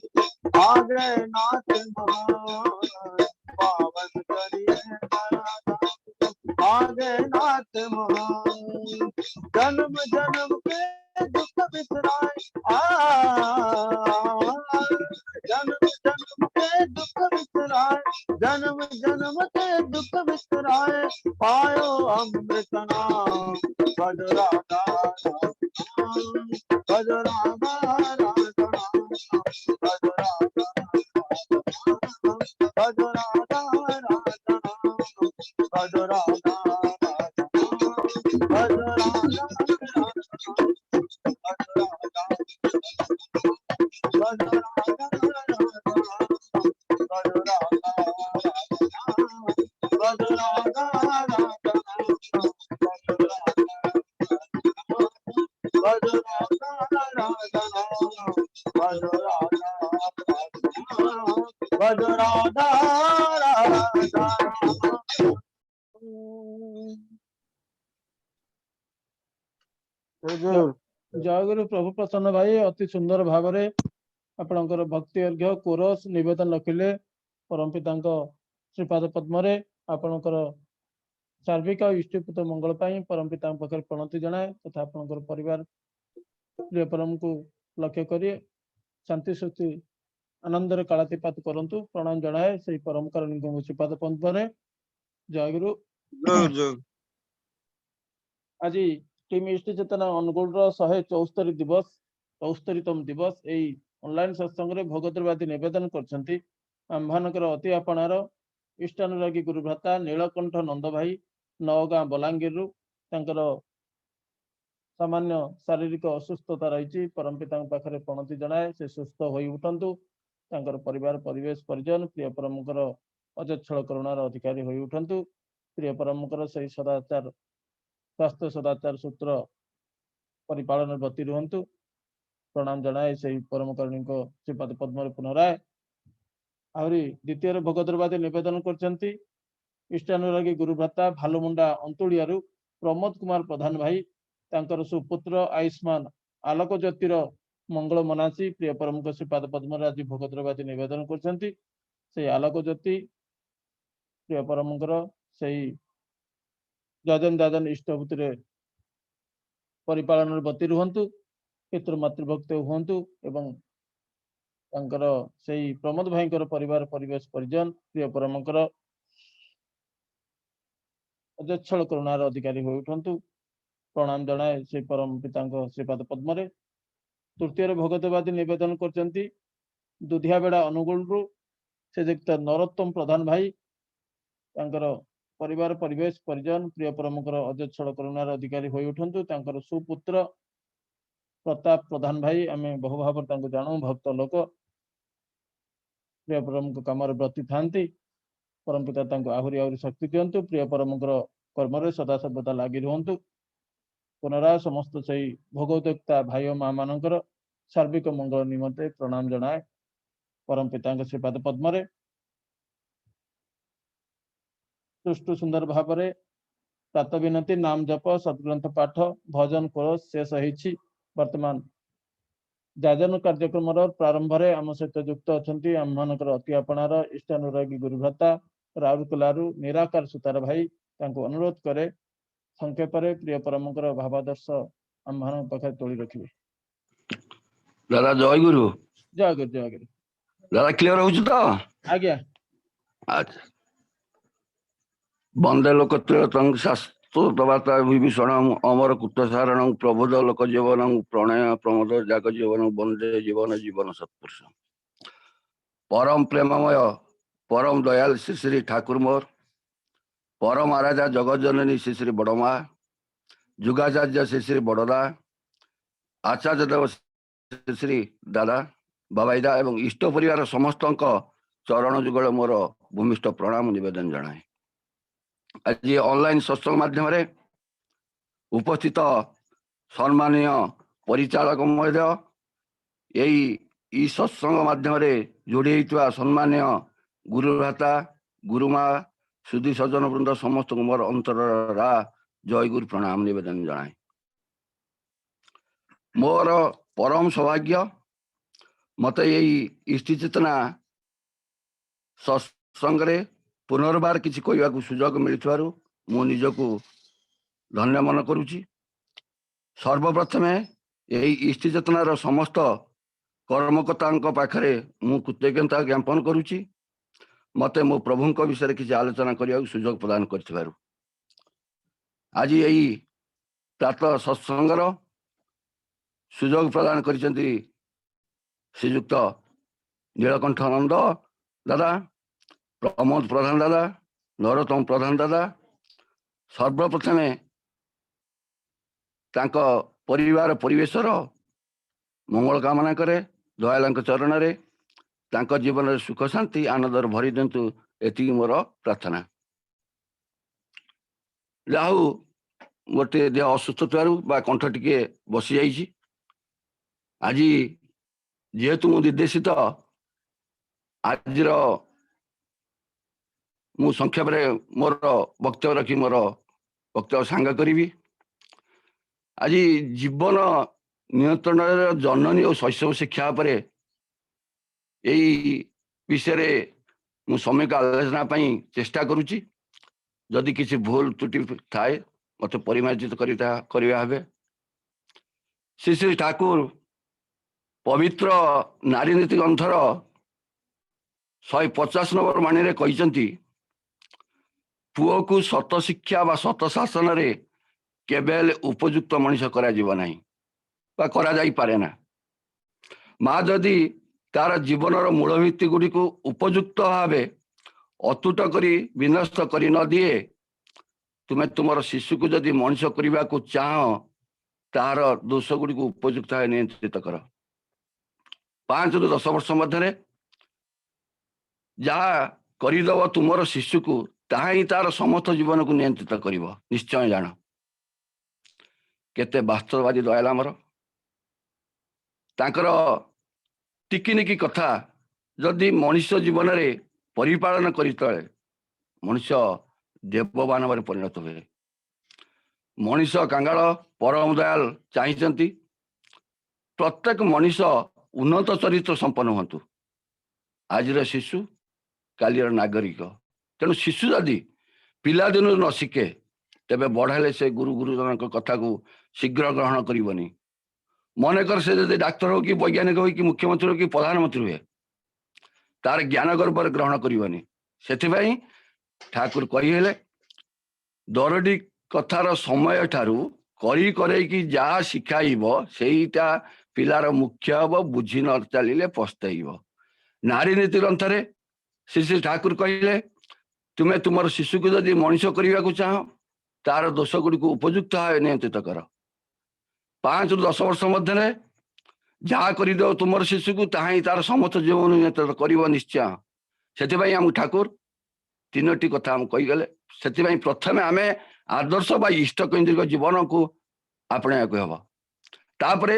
आ गए नाथ महान पावन करिए धरा धाम आ गए नाथ महान जन्म जन्म के दुख बिसराए जन्म जन्म के दुख बिसराए जन्म जन्म के दुख बिसराए पायो अमृत नाम भज राधा भज राधा राधा भज राधा भज राधा राधा भज राधा भज ଜୟଗୁରୁ ପ୍ରଭୁ ପ୍ରସନ୍ନ ଭାଇ ଅତି ସୁନ୍ଦର ଭାବରେ ଆପଣଙ୍କର ଭକ୍ତି ଅର୍ଘ୍ୟ କୋରସ ନିବେଦନ ରଖିଲେ ପରମ ପିତାଙ୍କ ଶ୍ରୀପାଦ ପଦ୍ମରେ ଆପଣଙ୍କର ସାର୍ବିକ ଇଷ୍ଟପୂତ ମଙ୍ଗଳ ପାଇଁ ପରମ ପିତାଙ୍କ ପାଖରେ ପ୍ରଣତି ଜଣାଏ ତଥା ଆପଣଙ୍କର ପରିବାର ପ୍ରିୟ ପରମକୁ ଲକ୍ଷ୍ୟ କରି ଶାନ୍ତି ସୁସ୍ଥି ଆନନ୍ଦରେ କାଳାତିପାତ କରନ୍ତୁ ପ୍ରଣାମ ଜଣାଏ ସେଇ ପରମ କାରୁଣୀଙ୍କ ଶ୍ରୀପାଦ ପଦ୍ମରେ ଜୟଗୁରୁ ଆଜି टीम इष्ट चेतना अनुगुल 174 दिवस 74तम दिवस यही ऑनलाइन सत्संग रे भगवतवादी निवेदन करछंती आम्भानकर अति आपणार इष्टानुरागी गुरु भ्राता नीलकंठ नंद भाई नवगां बलांगीर रु तांकर सामान्य शारीरिक असुस्थता रही परम पिता पाखरे प्रणति जनाए से सुस्थ होई उठंतु तांकर परिवार परिवेश परिजन प्रिय परमकर अजच्छल करुणार अधिकारी होई उठंतु प्रिय परमकर सही सदाचार स्वास्थ्य सदाचार सूत्र परिपालन गति रुहंतु प्रणाम जनाए से परम करुणी श्रीपाद पद्म पुनराय आहरी द्वितीय भगवतवादी निवेदन करछंती इष्टानुरागी गुरु भ्राता भालुमुंडा अंतुड़ियारू प्रमोद कुमार प्रधान भाई तांकर सुपुत्र आयुष्मान आलोक ज्योतिर मंगल मनासी प्रिय परम श्रीपाद पद्म आज भगवतवादी निवेदन करछंती से आलोक ज्योति प्रिय परमकर से जजन दादन इष्टभूति परिपालन बती रुहंतु पितृ मातृभक्त हुंतु एवं तांकर सेही प्रमोद भाईंकर परिवार परिवेश परिजन प्रिय परमकर अजच्छल करुणार अधिकारी हो उठंतु प्रणाम जनाए से परम पिता श्रीपाद पद्म तृतीय भगवतवादी निवेदन करछंती दुधियाबेड़ा अनुगुल रु श्रीजुक्त नरोत्तम प्रधान भाई तांकर परिवार परिवेश परिजन प्रिय परमकर अजच्छल करुणार अधिकारी हो उठंतु तांकर सुपुत्र प्रताप प्रधान भाई आम बहु भाव जानू भक्त लोक प्रिय परम कम ब्रती था परम पिता आहरी आहरी शक्ति दिंतु प्रिय परमकर कर्म सदा सर्वदा लगी रुहतु पुनराय समस्त से भोगोदक्ता भाई माँ मानकर सार्विक मंगल निमंते प्रणाम जनाए परम पिता श्रीपाद पद्म सुष्टु सुंदर भाव प्रात विनती नाम जप सद्ग्रंथ पाठ भजन कोरस शेष होईछि वर्तमान जाजन कार्यक्रम प्रारंभ में आम सहित युक्त अच्छा आम मानकर अति आपणार इष्टानुरागी गुरुभ्राता राउरकेलारू निराकार सुतार भाई अनुरोध करे संक्षेप प्रिय परमकर भावादर्श आम मान पाखे तोली रखिए। दादा जय गुरु जय गुरु जय गुरु दादा क्लियर हो तो आज्ञा अच्छा वंदे लोकत्रयं शास्त्रोतवार्ता विभीषणं अमर कुतसारणं प्रबोध लोक जीवनं प्रणय प्रमोद जाग जीवन वंदे जीवन जीवन सत्पुरुष परम प्रेममय परम दयाल श्री श्री ठाकुर मोर परम आराजा जगत जननी श्री श्री बड़मा जुगाचार्य श्री श्री बड़दा आचार्य देव श्री श्री दादा बाबाईदा एवं इष्ट परिवार समस्त चरण जुगल मोर भूमिष्ठ प्रणाम निवेदन जनाए। आज ऑनलाइन सत्संग माध्यम उपस्थित सम्मानीय परिचालक महोदय यही सत्संग माध्यम जोड़ी सम्मानीय गुरुभ्राता गुरुमा सुधी सज्जन वृंद समस्त मोर अंतर रा जय गुरु प्रणाम निवेदन जनाए। मोर परम सौभाग्य मत यही इष्टि चेतना सत्संग रे पुनर्बार किसी कहवा सुजोग मिलु मु निजको धन्य मन करुछि। सर्वप्रथमे यही इष्टि चेतनार समस्त कर्मकर्ता पाखरे मु कृतज्ञता ज्ञापन करुछि मते मो प्रभु विषय किसी आलोचना करने सुजोग प्रदान कर। आज यही प्रातः सत्संगर सुजोग प्रदान कर श्रीयुक्त नीलकंठ नंद दादा, प्रमोद प्रधान दादा, नरोत्तम प्रधान दादा, सर्वप्रथमे तांको परिवार परिवेशर मंगल कामना करे। दयाल चरण रे तांको जीवन में सुख शांति आनंदर भरी दिंतु एति मोर प्रार्थना। जाहु गोटे देह असुस्थ बा कंठ टिके बसी जाइछि। आज जेहेतु मु निर्देशित आज मु संक्षेप मोर वक्तव्य रखी मोर वक्तव्य सांग करी। आज जीवन नियंत्रण जननी और शैशव शिक्षा पर यही विषय मु समय आलोचना चेष्टा करुच्ची। जदि किसी भूल त्रुटि थाए मत परिमार्जित करवा हे। श्री श्री ठाकुर पवित्र नारी नीति ग्रंथर 150 नंबर वाणी रे कहिसंती पुओ को सत शिक्षा बा सत शासन रे केवल उपयुक्त मनीष करा जीव नहीं बा करा जाई पारे ना। माँ जदि तार जीवनर मूल भित्ति गुड़ी को उपयुक्त भावे अतुट करी विनष्ट करी न दिए तुम्हें तुमर शिशु को जदि मनीष करने को चाह तार दोष गुड़ी को उपयुक्त भाव नियंत्रित कर। 5 ରୁ 10 वर्ष मध्य जहाँ करदब तुमर शिशु को ताहा ही तार समस्त जीवन को नियंत्रित कर। निश्चय जान केते वास्तववादी दयाल आमर तांकर टिकिनिकी कथा जदि मनुष्य जीवन में परिपालन करते मनुष्य देवमान परिणत हुए। मनुष्य कांगाल परम दयाल चाहिए प्रत्येक मनुष्य उन्नत चरित्र संपन्न हूँ। आज शिशु कालिर नागरिक। तेणु शिशु जदि पिला दिन न शिखे तेबे बढ़ाले से गुरु गुरुजन कथा को शीघ्र ग्रहण करनी। मनकर से जब डाक्तर हो कि वैज्ञानिक हो कि मुख्यमंत्री हो कि प्रधानमंत्री हुए तार ज्ञान गर्भ ग्रहण करनी। से ठाकुर कही दरडी कथार समय ठारू करी करे कि जहाँ शिखाइब सेटा पिलार मुख्य हम बुझी न चलिले पस्तइब। नारी नीति ग्रंथ श्री श्री ठाकुर कहले तुम्हें तुमर शिशु को जदि मनीष करने को चाह तार दोष गुड़ी को उपयुक्त भाव नियंत्रित कर। 5 ରୁ 10 वर्ष मध्य जहाँ करदे तुमर शिशु को ताहा ही तार समस्त जीवन नियंत्रित कर। निश्चय से आम ठाकुर 3टी कथा आम कहीगले। से प्रथमे आम आदर्श बा इष्ट केन्द्रिक जीवन को आपणे हम तापर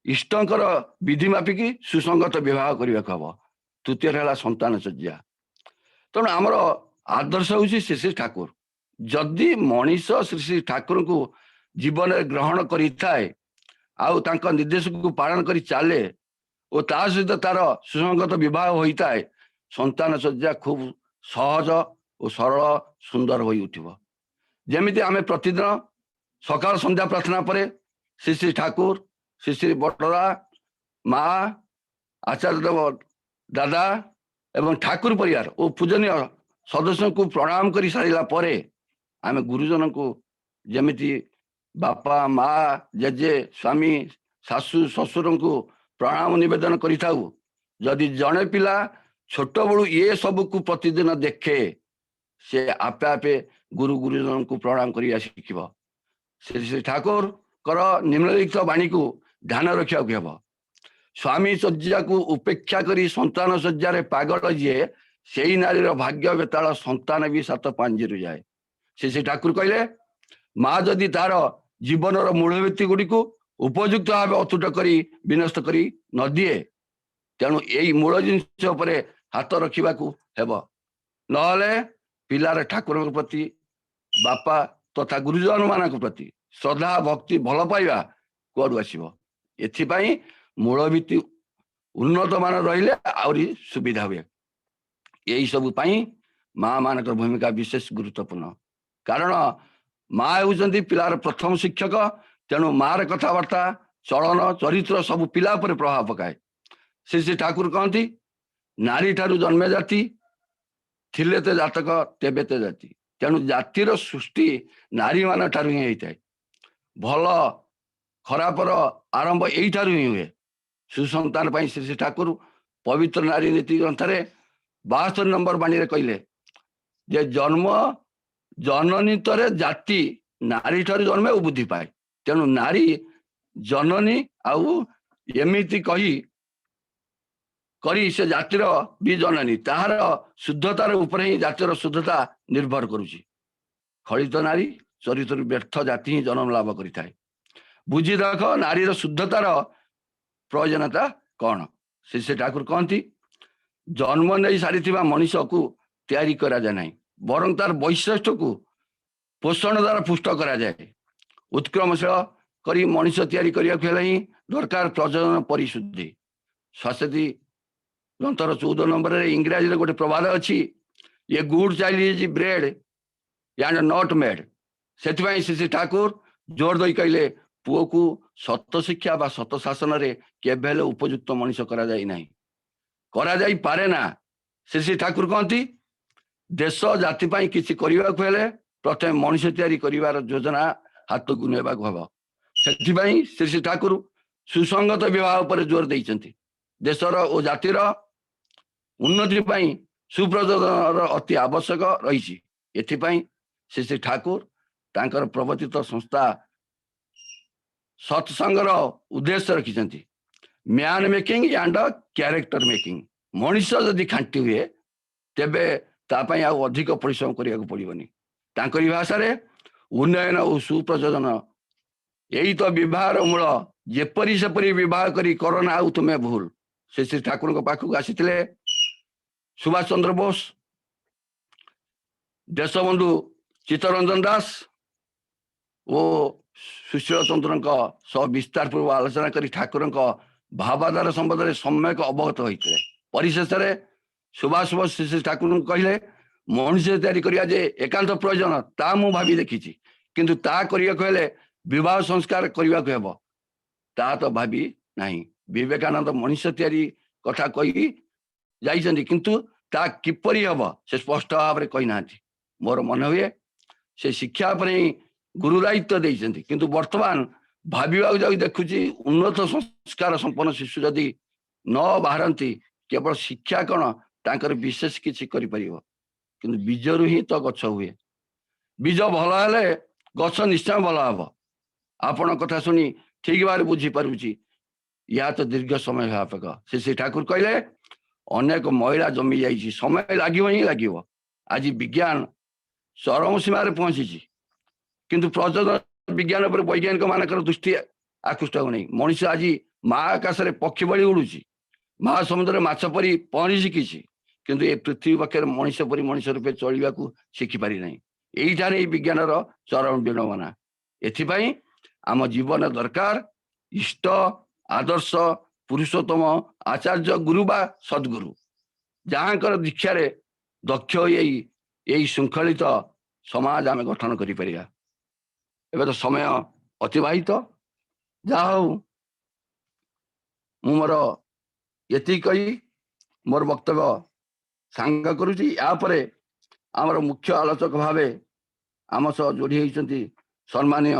इष्टकर विधि मापिकी सुसंगत विवाह करने को हम। तृतीय है संतान चर्या। तेणु आमर आदर्श हूँ श्री श्री ठाकुर। जदि मनीष श्री श्री ठाकुर को जीवन में ग्रहण करें आउ तांका निर्देश को पालन कर चले और ता सहित तार सुसंगत विवाह होता है संतान चर्या खूब सहज और सरल सुंदर हो उठिब। जमीती आम प्रतिदिन सकाल संध्या प्रार्थना पर श्री श्री ठाकुर श्री श्री बटरा माँ आचार्य देव दादा एवं ठाकुर परिवार और पूजनीय सदस्य को प्रणाम कर सारा पर आम गुरुजन को जमीती बापा माँ जेजे स्वामी शाशु ससुर को प्रणाम निवेदन करिथाउ। जदि जड़े पिला छोट बड़ू ये सब को प्रतिदिन देखे से आपे आपे गुरु गुरुजन को प्रणाम करिया शिखिब। श्री श्री ठाकुर कर निम्नलिखित वाणी को ध्यान रखा हम। स्वामी शज्या को उपेक्षा करी संतान शज्या पागल जीए से ही नारीर भाग्य बेताल संतान भी 7 पांजिरु जाए। श्री ठाकुर कहले माँ जदि तार जीवनर मूलभित्ति गुड़ी को उपयुक्त भाव अतुट करी विनष्ट करी न दिए तेणु यही मूल जिनस हाथ रखा हेब। नहले पिलार ठाकुर प्रति बापा तथा गुरुजन मान प्रति श्रद्धा भक्ति भल पाइबा कुआडू आसीबो एथिपाई मूल भित्ति उन्नत मान रहिले आउरी सुविधा हुए यही सब पाई माँ मान भूमिका विशेष गुरुत्वपूर्ण कारण माँ होउचंदी पिलार प्रथम शिक्षक तेणु मार कथबार्ता चलन चरित्र सब पिला पर प्रभाव पकाए श्री श्री ठाकुर कहती नारी ठारू जन्मे जाति थिले ते जातक तेबे ते जाति तेणु जातिर सृष्टि नारी मान ठारू ही होता है भल खरापर आरंभ यही ठारू ही हुए सुसंतान श्री श्री ठाकुर पवित्र नारी नीति ग्रंथरे 72 नंबर बाणी रे कहले जे जन्म जननी तरे जाति नारी ठारू जन्मे बुद्धि पाए तेणु नारी जननी आउ एमिति कही करी से जातिर भी जननी ताहार शुद्धतार ऊपर ही जातिर शुद्धता निर्भर करुची खलित नारी चरित्र व्यर्थ जाति ही जन्म लाभ करिथाए बुझी देख नारीर शुद्धतार प्रयोजनता कौन श्री श्री ठाकुर कहती जन्म नहीं सारी मनीष को तैयारी करा जाए नहीं बरं तार वैशिष्ट को पोषण द्वारा पुष्ट करा जाए उत्क्रमशील करी मनीष तैयारी करने ही दरकार प्रजनन परिशुद्धि स्वास्थ्य ग्रंथर 14 नंबर इंग्राजी गोटे प्रवाद अच्छी ये good child is bread and not made से श्री श्री ठाकुर जोर दई कहले पुओ को सत शिक्षा बा सत शासन रे केबेले उपयुक्त मनीष करा जाई नहीं करा जाई पारे ना श्री श्री ठाकुर कहती देश जाति पाई किछि करिवा को हेले प्रथम मनीष तैयारी करिवार योजना हाथ को नेबा को हबो सेथिबाई श्री श्री ठाकुर सुसंगत विवाह पर जोर देइचंती देशर ओ जातिर उन्नति पाई सुप्रजोदन अति आवश्यक रही एथिपाई श्री श्री ठाकुर तांकर प्रवर्तित संस्था सत्संगर उद्देश्य रखिछंती man making and character making मनीष जदि खांटी हुए तेबे तापाई आ अधिक परिश्रम करिया को पड़िबनी तांकरी भाषा रे उन्नयन और सुप्रजोदन यही तो विवाह मूल जेपरी सेपरी विवाह करी करना आउ तुम्हें भूल श्री श्री ठाकुर को पाखक आसीथिले सुभाष चंद्र बोस देशबंधु चित्तरंजन दास ओ सुशील चंद्र सह विस्तार पूर्व आलोचना करी ठाकुर भावाधार संबंध में सम्यक अवगत होते परिशेष सुभाष बोस श्री श्री ठाकुर कहले मनुष्य तैयारी करिया जे एकांत प्रयोजन ता मु भावी देखी किंतु ता करिया कहले विवाह संस्कार करने को हेब ता तो भावी नहीं विवेकानंद मनुष्य तैयारी कथा कही जाइछन्ति किंतु ता किपरि हब से स्पष्ट भाव में कही ना मोर मन हुए से शिक्षा पर ही गुरु दायित्व देइछन्ति किंतु वर्तमान भाविबा जाऊ देखुची उन्नत संस्कार संपन्न शिशु जदि न बाहरती केवल शिक्षा कौन तांकर विशेष किछि करि परिबो किंतु बीजरु ही तो गछ हुए बीज भल हेले गछ निश्चय भल हब आपण कथा सुनी ठीक बारे बुझी पारुची या तो दीर्घ समय व्यापक श्री श्री ठाकुर कहले अनेक महिला जमी जाइए समय लागिव ही लागिव आज विज्ञान चरम सीमार पहुंची किंतु प्रजनन विज्ञान पर वैज्ञानिक मानकर दृष्टि आकृष्ट हो नहीं मनीष आज माँ आकाश में पक्षी भली उड़ुची महासमुद्र माछ परी पहरी शिखी किंतु ए पृथ्वी पाखे मनीष परी मनीष रूपे चलने को शिखिपारी ना यही विज्ञान चरम विडंबना एथिपाई आम जीवन दरकार इष्ट आदर्श पुरुषोत्तम आचार्य गुरु बा सद्गुरु जहाँकर दीक्षा रे दक्ष यही श्रृंखलित समाज आम गठन करि परिया एबे तो समय अतिबाहित जा हूँ मोर ये कही मोर वक्तव्य सांग करुची यापरे आमर मुख्य आलोचक भावे आम सह जोड़ी होती सम्मानीय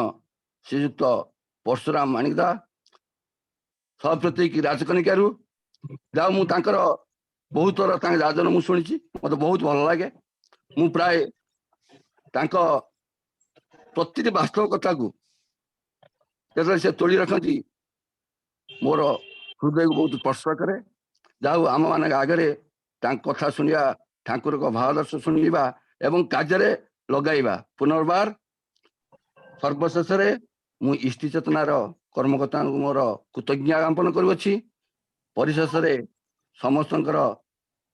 श्रीयुक्त परशुराम माणिकदा सप्रतीक राजकनिकारु जा मु तांकर बहुत थर राजन मु शुणी मत बहुत भल लगे मु प्राय तांक प्रति वास्तव कथा को से तोड़ी रखती मोर हृदय को बहुत स्पर्श करे जाऊ आम मान आगे कथा शुणा ठाकुर को भावादर्श शुणा एवं कार्य लगाइबा पुनर्बार सर्वशेष मु इष्टि चेतनार कर्मकर्ता मोर कृतज्ञ ज्ञापन करुछि परिशेष समस्त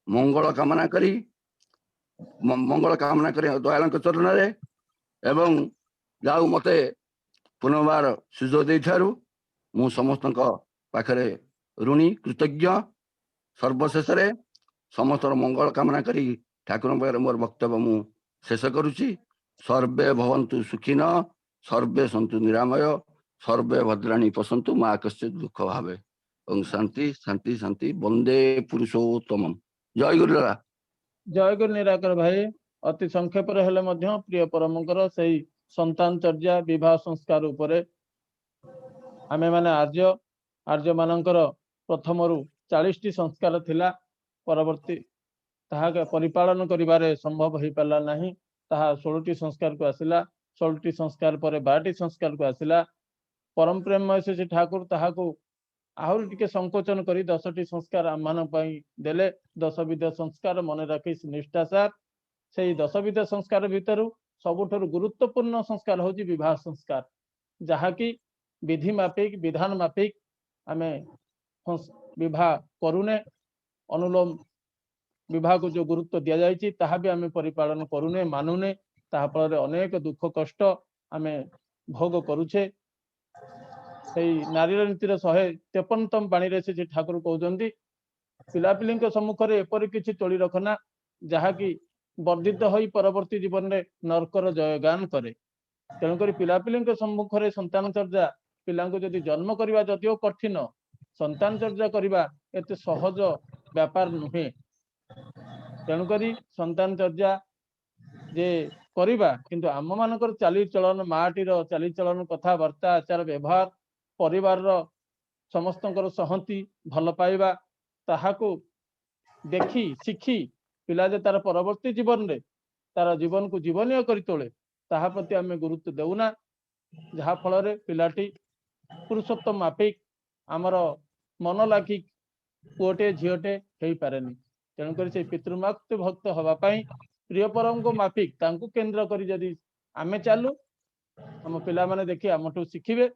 मंगल कामना करी मंगल कामना करें दयाल चरण एवं जाऊ मते पुनर्बार सुजोग देइथारु मु समस्त पाखरे ऋणी कृतज्ञ सर्वशेष समस्त मंगल कामना करी ठाकुर पाखे मोर वक्तव्य मु शेष करुची। सर्वे भवन्तु सुखिन सर्वे सन्तु निरामय सर्वे भद्राणी पशन्तु मा कश्चित् दुःख भावे ओं शांति शांति शांति वंदे पुरुषोत्तमम। जय गुरु दादा। जय गुरु निराकर भाई अति संक्षेप हेले मध्य प्रिय परमंकर सही संतान चर्या विवाह संस्कार उपरे आमे माने आर्य मानकर प्रथम रु 40 टी संस्कार थिला परवर्ती ताहा के परिपालन करिबारे संभव हो पाला नहीं ताहा 16 टी संस्कार को आसिला 16 टी संस्कार पर 12 टी संस्कार को आसिला परम प्रेममय श्री ठाकुर ताहा को आहुरी टिके संकोचन करी 10 टी संस्कार आम मान पई देले 10 विध संस्कार मन रखी निष्ठा साथ से 10 विध संस्कार भितर सबुठारु गुरुत्वपूर्ण संस्कार होची विवाह संस्कार जहा कि विधि माफिक विधान माफिक आमे विवाह करूने अनुलोम विवाह को जो गुरुत्व दिया जायछि ताहा भी आमे परिपालन करूने मानुने ताहा फल अनेक दुख कष्ट आमे भोग करूछे। नारी नीतिर 153तम बाणी से ठाकुर कहते पिलापिली सम्मुख में एपरि किछि तोली रखना जहा कि वर्धित हो परवर्ती जीवन में नरकर जयगान करे। तेणुक पिलापिली सम्मुख में संतान चर्चा पिला जदि जन्म करवा जदिओ कठिन संतान चर्चा करवा एते सहज व्यापार नुहे। तेणुक संतान चर्चा जे करवा किंतु आम मानकर चाली चलन माटीर चाली चलन कथबार्ता आचार व्यवहार परिवार समस्त सहमति भल पाइबा ताहाको देखी शिखी पिला जे तार परवर्ती जीवन रे तार जीवन को जीवनीय कर तोले ताहा प्रति आमे गुरुत्व देउना जहा फल रे पिलाटी पुरुषोत्तम माफिक आमर मन लाखी पुओटे झीटे हो पारेनी। तेणुक से पितृमातृ भक्त हवापाई प्रिय परम को माफिक तांको केंद्र करी जदि आमे चालू आम पिला माने देखि आमठू शिखिबे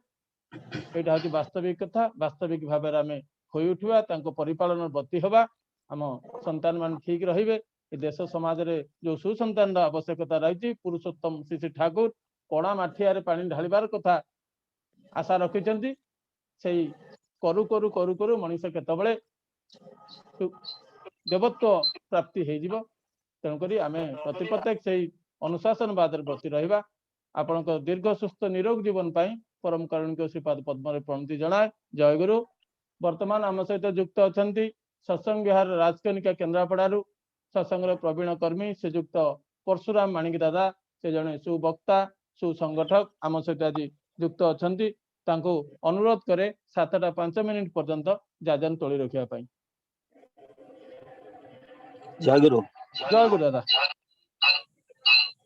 एटा होची वास्तविक कथा। वास्तविक भाव में होई उठिबा तांको परिपालन बती हवा आम संतान मान ठीक रहिबे। देश समाज रे जो सुसंतान आवश्यकता रही पुरुषोत्तम श्री ठाकुर कणा माठिया पानी ढालिबार कथा आशा रखिछंती से करू करू करू करू मनीष केतबळे देवत्व प्राप्ति हो जिवो। तेणुकरी आमे प्रति प्रत्येक से अनुशासनवाद बती रहिबा। आपनक दीर्घ सुस्थ निरोग जीवन पाई परम कारुणिक श्रीपाद पद्म प्रणति जनाए। जय गुरु। वर्तमान आम सहित युक्त अछंती सत्संग विहार राजकनिका केन्द्रापड़ारू सत्संग प्रवीण कर्मी श्रीजुक्त परशुराम माणिक दादा से जड़े सुवक्ता सुसंगठक आम सहित आज युक्त अछंती। तांको अनुरोध करे 7टा 5 मिनिट पर्यंत जाजन तोली रखिया पाई। जय गुरु। जय गुरु दादा।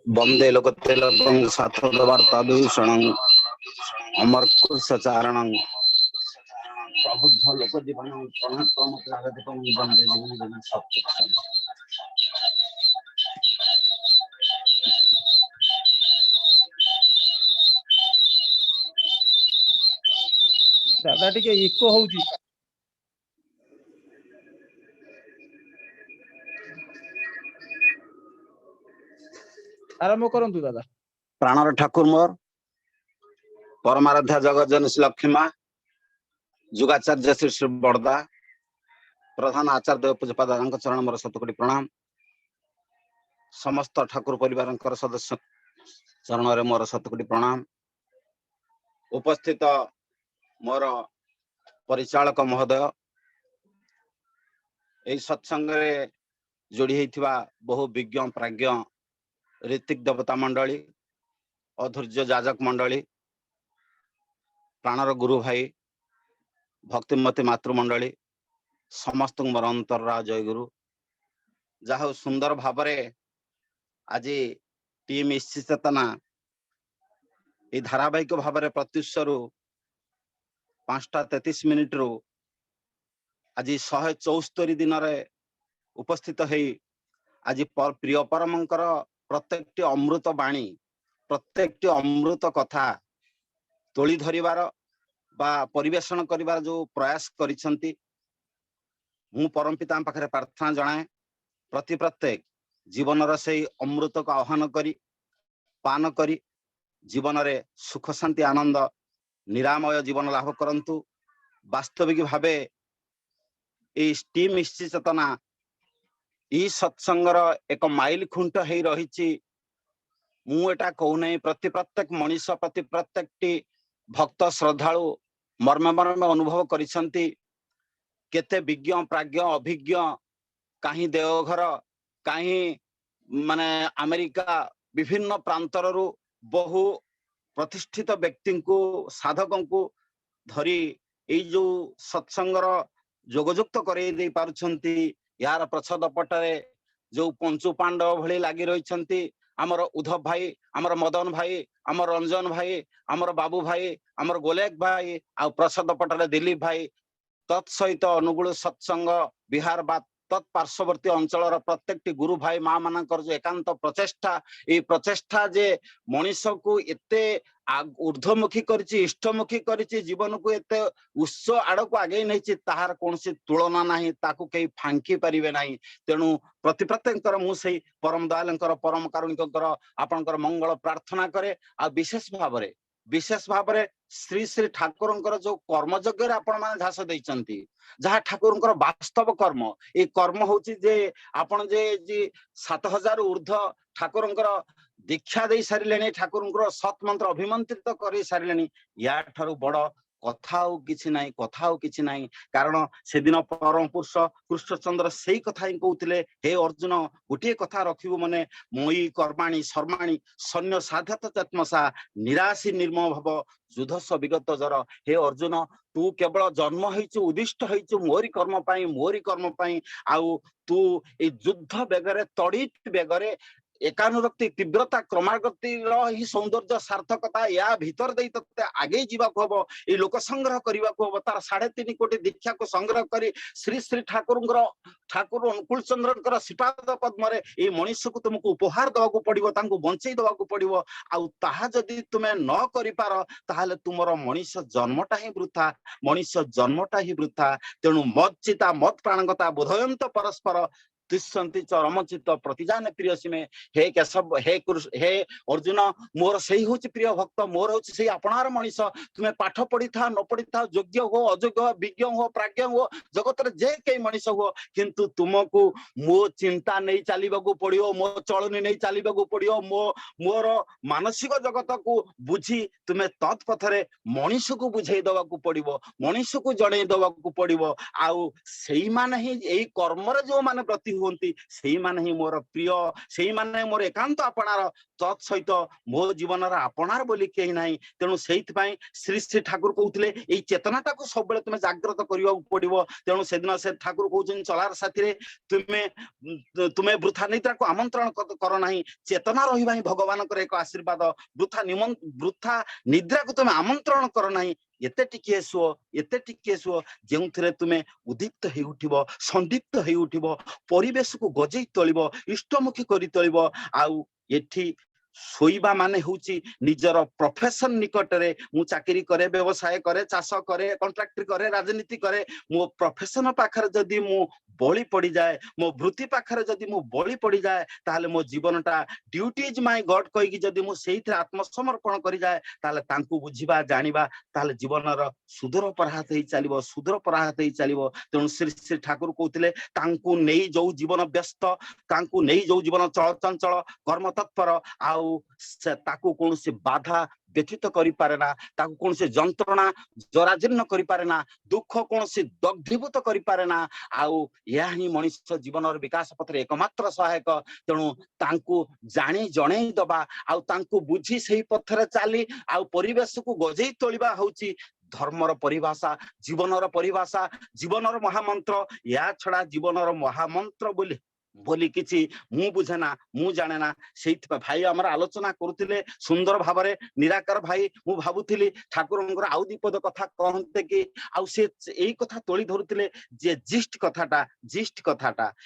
वंदे लोकतेलकं साथवार्ता दूषणं अमरकुशचारणं प्रबुद्ध लोक जीवन प्रणतम प्रागतिकं वंदे जीवन जीवन सत्पुरुषं। दादा टिके इको होउची। आरंभ करंतु दादा। प्राणर ठाकुर मोर परमाराध्या जगत जननी लक्ष्मी माँ जुगाचार्य श्री श्री बड़दा प्रधान आचार्य पूजपाद चरण मोर शतकोटी प्रणाम। समस्त ठाकुर परिवार सदस्य चरण में मोर शतकोटी प्रणाम। उपस्थित मोर परिचालक महोदय यही सत्संग जोड़ी होइथिबा बहु विज्ञ प्राज्ञ ऋतिक देवता मंडली अधूर्य जाजक मंडली प्राणर गुरु भाई भक्तिमती मातृमंडली समस्त मोर अंतररा जय गुरु। जहा सुंदर भावरे आज टीम इच्छी चेतना ये धारावाहिक भाव में प्रत्युषरु 5:33 मिनिट रु आज 174 दिन उपस्थित है। आज प्रिय परमंकर प्रत्येक अमृत बाणी प्रत्येक अमृत कथा तोली धरिबार बा परिवेषण करिबार जो प्रयास करिसंती मु परम पिता पाखरे प्रार्थना जनाए प्रति प्रत्येक जीवन से अमृत को आह्वान करी पान करी जीवन रे सुख शांति आनंद निरामय जीवन लाभ करंतु। वास्तविक भावे टी मिश्री चेतना ई सत्संगर एक माइल खुंट हो रही। मुझा कहूना प्रति प्रत्येक मनीष प्रति प्रत्येक भक्त श्रद्धालु मर्म मर्म अनुभव करिसंती। केते विज्ञ प्राज्ञ अभिज्ञ कहीं देवघर कहीं माने अमेरिका विभिन्न प्रांतरु बहु प्रतिष्ठित व्यक्ति को साधकों को धरी ए जो सत्संगर जोगजुक्त कर पारुछंती। यार प्रच्छद पटरे जो पंचु पांडव भली लगी रही आमर उद्धव भाई आमर मदन भाई आमर रंजन भाई आमर बाबू भाई आमर गोलेक भाई आ प्रच्छद पटरे दिलीप भाई तत्सहित अनुगुल सत्संग बिहार बा तत्पार्श्ववर्ती अंचल प्रत्येक गुरु भाई माँ मानकर जो एकांत प्रचेष्टा ये प्रचेष्टा जे मनीष को एते ऊर्ध्वमुखी करिछि इष्टमुखी करिछि जीवन को एते उच्च आड़ को आगे नहीं ताहार कौन तुलना नहीं ताकू कहीं फांकी पारिबे नहीं। तेणु प्रति प्रत्येक मु से परम दयालंकर परम कारुणिकर आपनकर मंगल प्रार्थना करे। आ विशेष भाव श्री श्री ठाकुर जो कर्मयज्ञ आपण माने झास देइचंती जहाँ ठाकुर वास्तव कर्म ये कर्म होची जे आपण जे 7000 ऊर्ध्व ठाकुर दीक्षा दे सारे ठाकुर सत मंत्र अभिमंत्रित कर सारे या ठारू बड़ कथा किछि नाही कारण से दिन परम पुरुष कृष्णचंद्र से कथा ही कहते हे अर्जुन गोटे कथा रखिबु मने मयि कर्माणि शर्माणि सैन्य साधत चत्मसा निराशी निर्मम भव युद्धस्व विगत जर। हे अर्जुन तू केवल जन्म होइछु उदिष्ट होइछु मोरी कर्म पाई आउ तू ए युद्ध बेगरे तड़ित बेगरे एकानुरक्ति तीव्रता क्रमागति ही सौंदर्य सार्थकता या भीतर दे तते आगे जीवाको हबो ए लोक संग्रह करिवाको हबो तार 3.5 कोटी दीक्षा को संग्रह करी श्री श्री ठाकुर अनुकूल चंद्रकर श्रीपाद पद्म रे ए मनीष को तुमको उपहार दवाको पड़िबो तांको बंचई दवाको पड़िबो आउ ताहा जदी तुमे न करि पार ताहाले तुमरो मनीष जन्मटा ही वृथा तेणु मत चिता मत प्राणगता बोधयंत परस्पर तिष्ठन्ति च रमचित्त प्रतिजान प्रियसी में। हे केशव हे अर्जुन मोर सही होची प्रिय भक्त मोर होची सही आपणार मनीष तुम्हें पाठ पढ़ी था न पढ़ी था योग्य हो अयोग्य हो विज्ञ हो प्राज्ञ हो जगत रे जे कई मनीष हो किंतु तुमको मो चिंता नहीं चलवाकू पड़ो मो चलनी नहीं चलवाकू पड़ो मोर मानसिक जगत को बुझी तुम्हें तत्पथरे मनीष को बुझे दवाकू पड़ो मनीष को जड़े दवाकू पड़ो आउ से ही यही कर्म जो माने प्रति हुंती सेही माने ही मोर प्रिय सेही माने मोर एकांत आपणार तत् सहित मो जीवन आपणार बोली कहीं नहीं। तेणु सेहित पई श्री श्री ठाकुर कहउतले एई चेतनाटा को सब बेले तुमे जागृत करिवा पड़िबो। तेणु सेदिन से ठाकुर कहउछन चलार साथी रे तुमे वृथा निद्रा को आमंत्रण कर नाही चेतना रहिबा ही भगवान कर एक आशीर्वाद वृथा निद्रा को तुमे आमंत्रण कर नाही एते टिके सुओ जेउथिरे तुमे उदीप्त हे उठिबो संदीप्त हे उठिबो परिवेश को गजई तोलिबो इष्टमुखी करी तोलिबो आउ एठी सोईबा माने होची निजर प्रोफेशन निकट रे मु चाकरी करे व्यवसाय करे चाष करे कॉन्ट्रैक्टर करे राजनीति करे मो प्रोफेशन पाखर जदी मु बळी पड़ी जाए मो वृत्ति पाखर जदी मु बळी पड़ी जाए ताले मो जीवनटा ड्यूटी इज माय गॉड कहि कि जदी मु सेहिथि आत्मसमर्पण करि जाए ताले तांकु बुझिबा जानिबा ताले जीवनर सुदूर पराहत ही चलिबो तेणु श्री श्री ठाकुर कहउतले तांकु नेई जो जीवन व्यस्त तांकु नेई जो जीवन चंचल कर्म तत्पर आउ ताकू कौन से बाधा व्यथित करि पारेना ताकू कौन से जंत्रणा जराजीर्ण करि पारेना दुख कौन से दग्धीभूत करि पारेना आउ या ही मनुष्य जीवन विकास पथ एकमात्र सहायक। तेणु तांकू जानी जणे दबा आउ तांकू बुझी सही पथरे चाली आउ परिवेश को गजई तोलिबा होची धर्मर परिभाषा जीवनर महामंत्र या छड़ा जीवनर महामंत्र बोली किछि मु बुझेना मु जानेना से भाई आमर आलोचना करुले सुंदर भाव निराकार भाई मु भावुली ठाकुर आउ दीपद कथा कहते कि आउ से यही कथा तोली धरुले जे जिस्ट कथाटा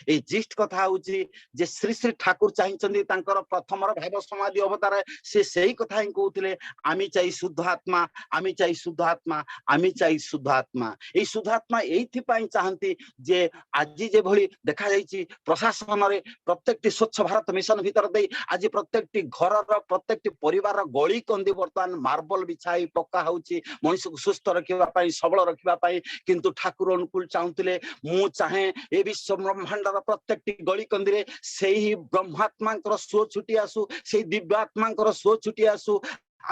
ए जिस्ट कथा होची जे श्री श्री ठाकुर चाहिए प्रथम भाव समाधि अवतार से सही कथा ही कहते आमी चाहि शुद्ध आत्मा आमी चाहि शुद्ध आत्मा आमी चाहि शुद्ध आत्मा। यही शुद्ध आत्मा यही चाहती जे आज जे भली देखा जाइछि प्रशासन प्रशासन रे प्रत्येकटी स्वच्छ भारत मिशन भीतर दे आज प्रत्येकटी घर प्रत्येकटी परिवार गली कंदी वर्तमान मार्बल बिछाई पक्का होची मनुष्य को सुस्थ रखिबा पई सबल रखिबा पई किंतु ठाकुर अनुकूल चाहुतिले मु चाहे ए विश्व ब्रह्मांडर प्रत्येकटी गली कंदी रे सेही ब्रह्मात्मांकर स्व छुटी आसु सेही दिव्यात्मांकर स्व छुटी आसु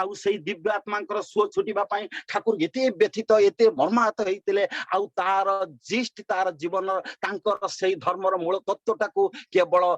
आउ से दिव्यात्मांकर स्व छुटिबा पई ठाकुर एते व्यथित एते मर्माहत होइतिले आउ तार जिष्ट तार जीवन तांकर सेही धर्मर मूल तत्वटाकू केवल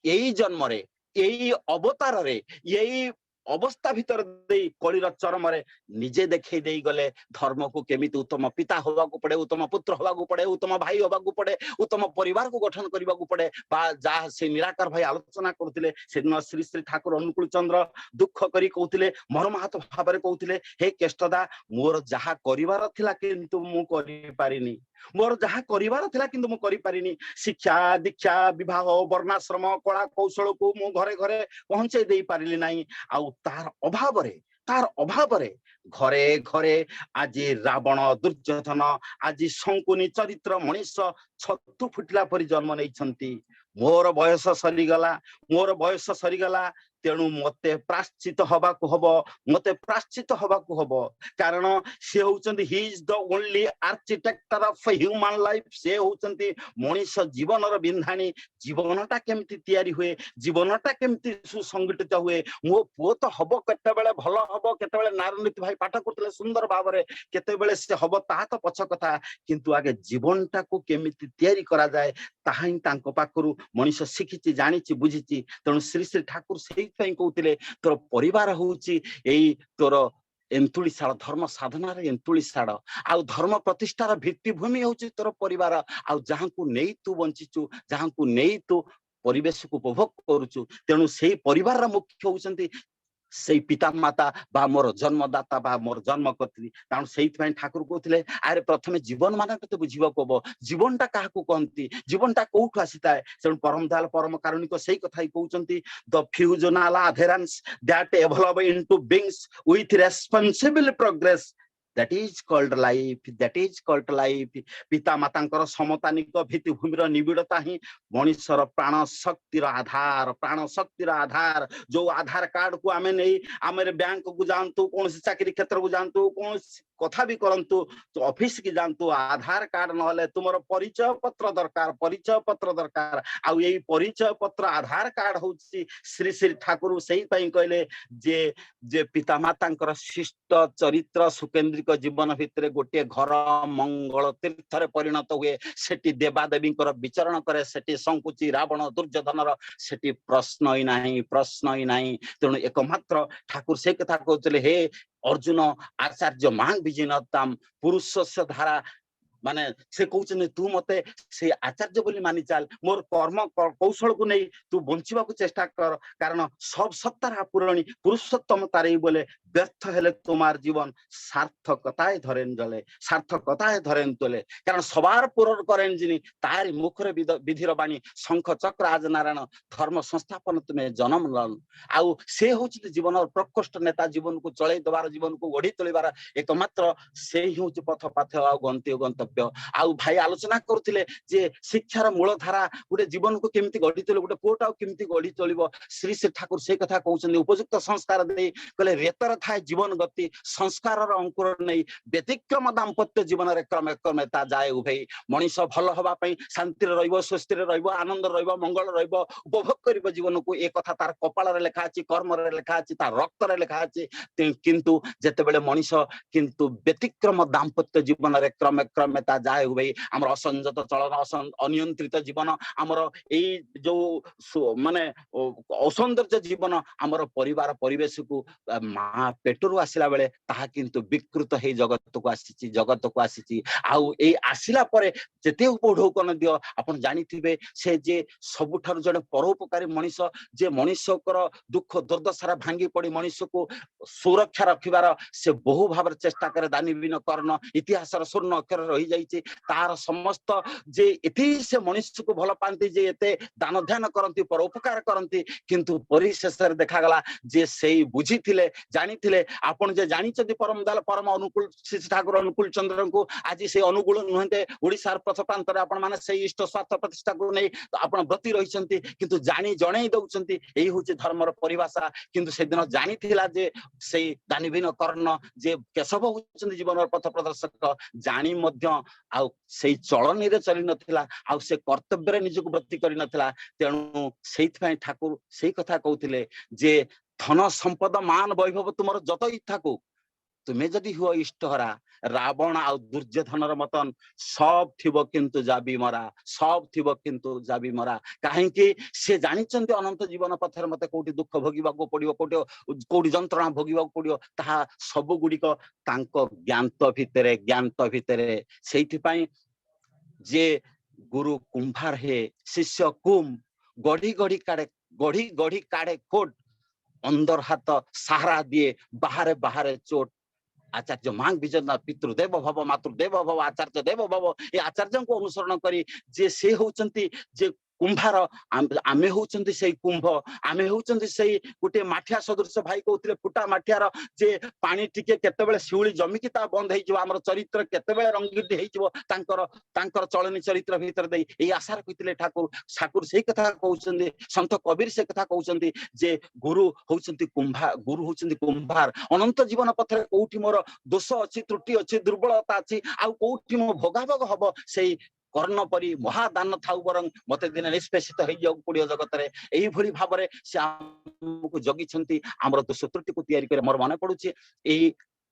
यही जन्म रे यही अवतार रे यही अवस्था भीतर दे कलिर चरम रे निजे देखै देई गले धर्म को केमिति उत्तम पिता होबा को पड़े उत्तम पुत्र होबा को पड़े उत्तम भाई होबा को पड़े उत्तम परिवार को गठन करबा को पड़े बा जा से निराकार भाई आलोचना करथिले सेदिन श्री श्री ठाकुर अनुकूल चंद्र दुख करी कहथिले मर्माहत भाबरे कहथिले हे केष्टदा मोर जहा करिवार थिला किंतु मु करि पारिनी मोर जहा करिवार थिला किंतु मु करि पारिनी शिक्षा दीक्षा विवाह वर्णाश्रम कला कौशल को मु घरे घरे पहुंचे देई पारिली नाही आ तार अभाव रे घरे घरे आज रावण दुर्योधन आज शंकुनी चरित्र मनीष छतु फुटला परि जन्म नहीं मोर बयस सरीगला तेणु मते प्राश्चित हवा को हबो कारण से होचंती he is the only architect of human life से होचंती मनीष जीवन र बिंधाणी जीवनटा केमती तयारी हुए जीवनटा केमती सुसंगठित हुए मो पुओ तो हबो केते बेले भलो हबो केते बेले नारायणनीति भाई पाठ करतले सुंदर भाबरे केते बेले से हबो ता तो पछ कथा किंतु आगे जीवनटा को केमिति तयारी करा जाए ताहाई तांको पाखरु मनीष शिखिची जानिची बुझिची तेणु श्री श्री ठाकुर से कहते तोर परिवार होची एई तोर एंतुलीशाल धर्म साधना रे एंतुलीशाल आउ धर्म प्रतिष्ठार भित्तिभूमि होची तोर परिवार आउ जहां को नेई तू बंचिचु जहां को नेई तू परिवेश को उपभोग करूचु तेणु सेई परिवार मुख्य होचंती से पिता माता बा मोर जन्मदाता बा मोर जन्म करती कारण से ठाकुर कहते आरे प्रथमे जीवन मान तो बुझा हम जीवनटा क्या कहती जीवनटा कौटू आसी थाए से परम दयाल परम कारुणिक से कथा कहते the fusional adherence that evolve into beings with responsible progress that is called life पिता मातांकर समतानिक भित्तिभूमिर निबिड़ता ही मनुष्यर प्राण शक्तिर आधार जो आधार कार्ड को आमे नहीं आमे बैंक को जानतु कौन चाकरी क्षेत्र को जानतु कौन कथा भी करंतु तो ऑफिस की जानतु आधार कार्ड नहले तुमर परिचय पत्र दरकार आ यही परिचय पत्र आधार कार्ड होची श्री श्री ठाकुर सही पई कहले जे पिता मातांकर शिष्ट चरित्र सुकेन्द्रिक जीवन भितर गोटे घर मंगल तीर्थ रे परिणत हुए सेठी देवादेवी विचरण करे सेठी संकुची रावण दुर्योधन सेठी प्रश्न ही नहीं तेणु एकमात्र ठाकुर से कथा कहते हे अर्जुन आचार्य महान विजयनताम पुरुष से धारा माने से कहते तू मते से आचार्य बोली मानि चाल मोर कर्म कौशल को नहीं तू बंचिबा को चेष्टा कर कारण सब सत्तार पूरणी पुरुषोत्तम तारे बोले व्यर्थ हेले तुम्हार जीवन सार्थकताए धरेन तोले कारण सवार पूरण करें जिनी तारी मुखरे विधिर बाणी शंख चक्र आज नारायण धर्म संस्थापन तुम्हें जन्म लन आउ से होची जीवन प्रकोष्ठ नेता जीवन को चलै दबार जीवन को ओढ़ी तोलिबार एकमात्र से ही होची पथ पाथ आ गंतव्य आउ भाई आलोचना करथिले जे शिक्षार मूल धारा गोटे जीवन को केमिति गढ़ी तोले गोटे पुओटा केमिति गढ़ी तोलिबो श्री श्री ठाकुर से कथा कहउछन उपयुक्त संस्कार दे कहले रेतर थाए जीवन गति संस्कार अंकुर नहीं व्यतिक्रम दाम्पत्य जीवन रे क्रमे क्रमे ता जाए उभय मनीष भल हवा पई शांति रे रहइबो स्वस्थ रे रहइबो आनंद रहइबो मंगल रहइबो उपभोग करिबो जीवन को एक कथा तार कपाल रे लिखा अछि कर्म रे लिखा अछि तार रक्त रे लिखा अछि किंतु जेते बेले मनीष किंतु व्यतिक्रम दाम्पत्य जीवन रे क्रमे क्रमे ता जाए उभय हमर असंजत चलन अनियंत्रित जीवन हमर एई जो माने असौंदर्य जीवन हमर परिवार परिवेश को मा पेटरू आसिला बेले ताहा किंतु विकृत हे जगत को आसीची आउ ए आसिला परे जेते उपढौकन दियो आपण जानिथिबे से जे सबुठार जने परोपकारी मनीष जे मनीषकर दुख दुर्दशा भांगी पड़ी मनीष को सुरक्षा रखिबार से बहु भाव चेष्टा करे दानी विन कर्ण इतिहास स्वर्ण अक्षर रही जाइए तार समस्त जे एति से मनुष्य को भल पाती जे एते दान ध्यान करती परोपकार करती किंतु परिशेष देखा गला जे से बुझी थिले जानी थिले आपण जे जानी परम दयाल परम अनुकूल श्री ठाकुर अनुकूल चंद्र को आज से अनुकूल नुहते ओडिशार पथ प्रांत आपण माने से इष्ट स्वार्थ प्रतिष्ठा को नहीं आपण व्रती रहिसंती किंतु जानी जणै दउचंती एही होचे धर्मर परिभाषा किंतु से दिन जानी थिला जे से दानिवीन कर्ण जे केशव होचंती जीवन पथ प्रदर्शक जानी मध्य आ से चलनी रे चली नथिला आ से कर्तव्य रे निजको व्रती करि नथिला तेणु सेइथै ठाकुर सेई कथा कहउथिले जे धन संपद मान वैभव तुमर जत इच्छा को तुम्हें जदि हुआ इष्टहरा रावण आ दुर्योधनर मतन सब थिबो किंतु जाबी मरा सब थिबो किंतु जाबी मरा काहेकि से जानिचंती अनंत जीवन पथर मते कोठी दुख भोगिबा को पड़ियो कोठी जंत्रणा भोगिबा को पड़ियो ताहा सब गुडिक तांको ज्ञानत भितरे सेइथि पई जे गुरु कुंभार हे शिष्य कुम गढ़ी गढ़ी काढ़े खोट अंदर हाथ सहारा दिए बाहरे बाहरे चोट आचार्य मांग विजय पितृदेव भव मातृदेव भव आचार्य देव भव ये आचार्य को अनुसरण करी जे से होचंती जे कुंभार आमे होचंती से कुंभ आमे होचंती से गोटे माठिया सदृश भाई कहउथिले फुटा माठियार जे पानी टिके केतेबेले शिउली जमिकी ता बंद हेइ जिवो हमर चरित्र केतेबेले रंगीत हेइ जिवो तांकर चलनी चरित्र भीतर देई एई आशार कहिथिले ठाकुर सेई कथा कहउचंती संत कबीर से कथा कहउचंती जे गुरु होचंती कुंभार अनंत जीवन पथरे कोठी मोर दोष अछि त्रुटि अछि दुर्बलता अछि आ कोठी मो भोगाभोग हबो सेई कर्ण परी महादान थाउ बरं मते दिन निष्पेषित हो जाऊ पड़ियो जगत रे एही भली भाबरे से हमकु जगी छंती हमर दोष त्रुटि को तयारी करे मोर माने पडुची एही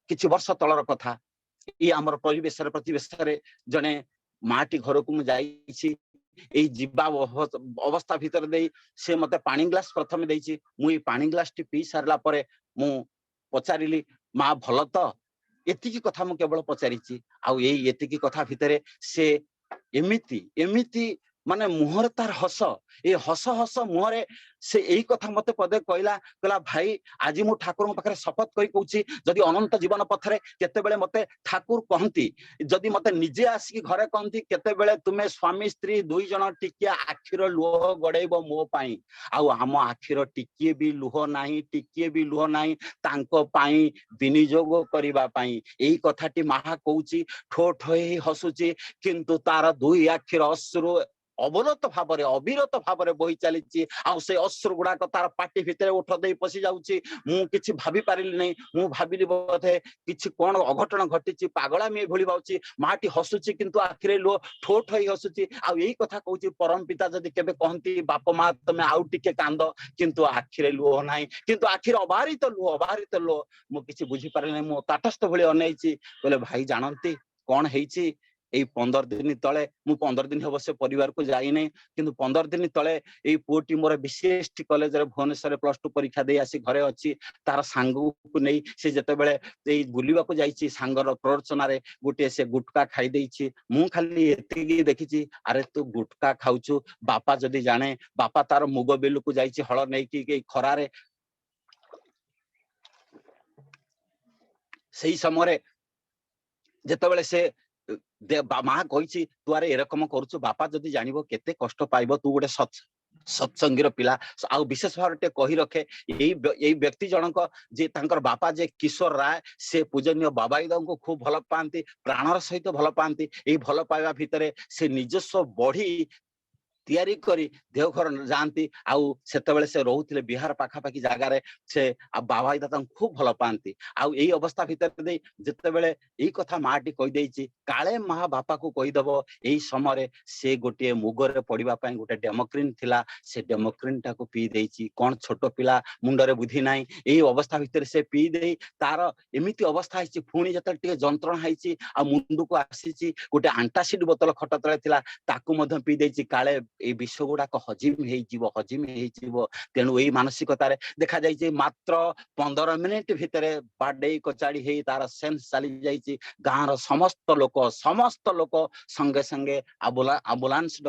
किछि वर्ष तलर कथा ई हमर परिवेश रे प्रतिवेश रे जने माटी घर को मु जाईछि एही जिबा अवस्था भीतर देई से मते पानी ग्लास प्रथम देइछि मु ई पानी ग्लास टी पी सारला परे मु पचारिली मा भल त एतिकी कथा मु केवल पचारिछि आ एही एतिकी कथा भीतर से एमिति माने मुहर तार हस ए हस मुहरे से यही कथा मते पदे कहला भाई आज मु ठाकुर पाखे शपथ करी कहूची जदि अनंत जीवन पथरे केतेबेले मते ठाकुर कहती जदि मते निजे आसिकी घरे कहती केतेबेले तुमे स्वामी स्त्री दुई जन टिकिया आखिर लुह गड़ेइबो मो पाई आउ हम आखिर टिकिए भी लुह नाही तांको पाई विनियोग करिबा पाई एही कथाटी माहा कहूची ठो ठो हसुची किंतु तार दुई आखिर अश्रु अविरत भाव बही चली से अश्रु गुड़ाक तार पाटी भितर उठ दे पशि जाऊँगी मु किछि भाभी पारिली नहीं मु भाविली बोधे किछि कौन अघटन घटी पागला मी भूली भावची माटी हसुची किंतु आखिरे लुह ठो ठो हसुची आ यही कथा कहूची परम पिता जदि केबे कहती बाप माँ तमे आउ टिके कांद किंतु आखिरे लुह नाही किंतु आखिर अबारित लुह मु किछि बुझी पारिली नहीं मु ताटस्थ भली अनैछि बोले भाई जानती कौन हेइछि एई 15 दिन तले मु 15 दिन हबो से परिवार को जाई नै किंतु 15 दिन तले एई पुटी मोर विशेष कॉलेज रे भुवनेश्वर +2 परीक्षा दे आसी घरे अछि तार सांग को नै से जते बेले एई बुलिबा को जाईछि सांगर प्ररचना रे गुटे से गुटका खाई देइछि मु खाली एतिकी देखिछि अरे तू गुटका खाउछु बापा जदी जाने बापा तार मुगो बेलु को जाईछि हळ नै कि खरा रे सेई समय जते बेले से माँ कही तू अरे एरकम करुचु बापा जदि जानिबो केते कष्ट पाइबो तू गोटे सत्संगीर पिला आ विशेष भाव कही रखे यही व्यक्ति जनक जे तांकर बापा जे किशोर राय से पूजनीय बाबाईदा को खूब भल पाती प्राणर सहित भल पाती यही भल पाइबा भितर से निजस्व बढ़ी तैयारी करी देवघर जाती आउ सेतेबेले से रोहुथिले बिहार पाखापाखी जगार से बाबा दादा खूब भल पाती आउ यही अवस्था भितर दे जेतेबेले यही कथा माटी कही देछि काले महा बापा को कहीदेव यही समय से गोटे मुगरे पड़िबा पई गोटे डेमोक्रिन थिला से डेमोक्रिन टाको पी देछि कोन छोट पिला मुंडरे बुद्धि नाही यही अवस्था भितर से पी दे तार एमिति अवस्था हिछि पुणी जते टिके जंत्रणा हिछि आ मुंडू को आसीछि गोटे आंटासिड बोतल खट तळे थिला ताकू मध्य पी देछि काले ए विष गुड़ाक हजिम हो तेणु यही मानसिकतार देखा जाइए मात्र 15 मिनिट भितर बाडे कचाड़ी हे तार सेंस चली जाइए गाँव समस्त लोक संगे संगे आम्बुलांस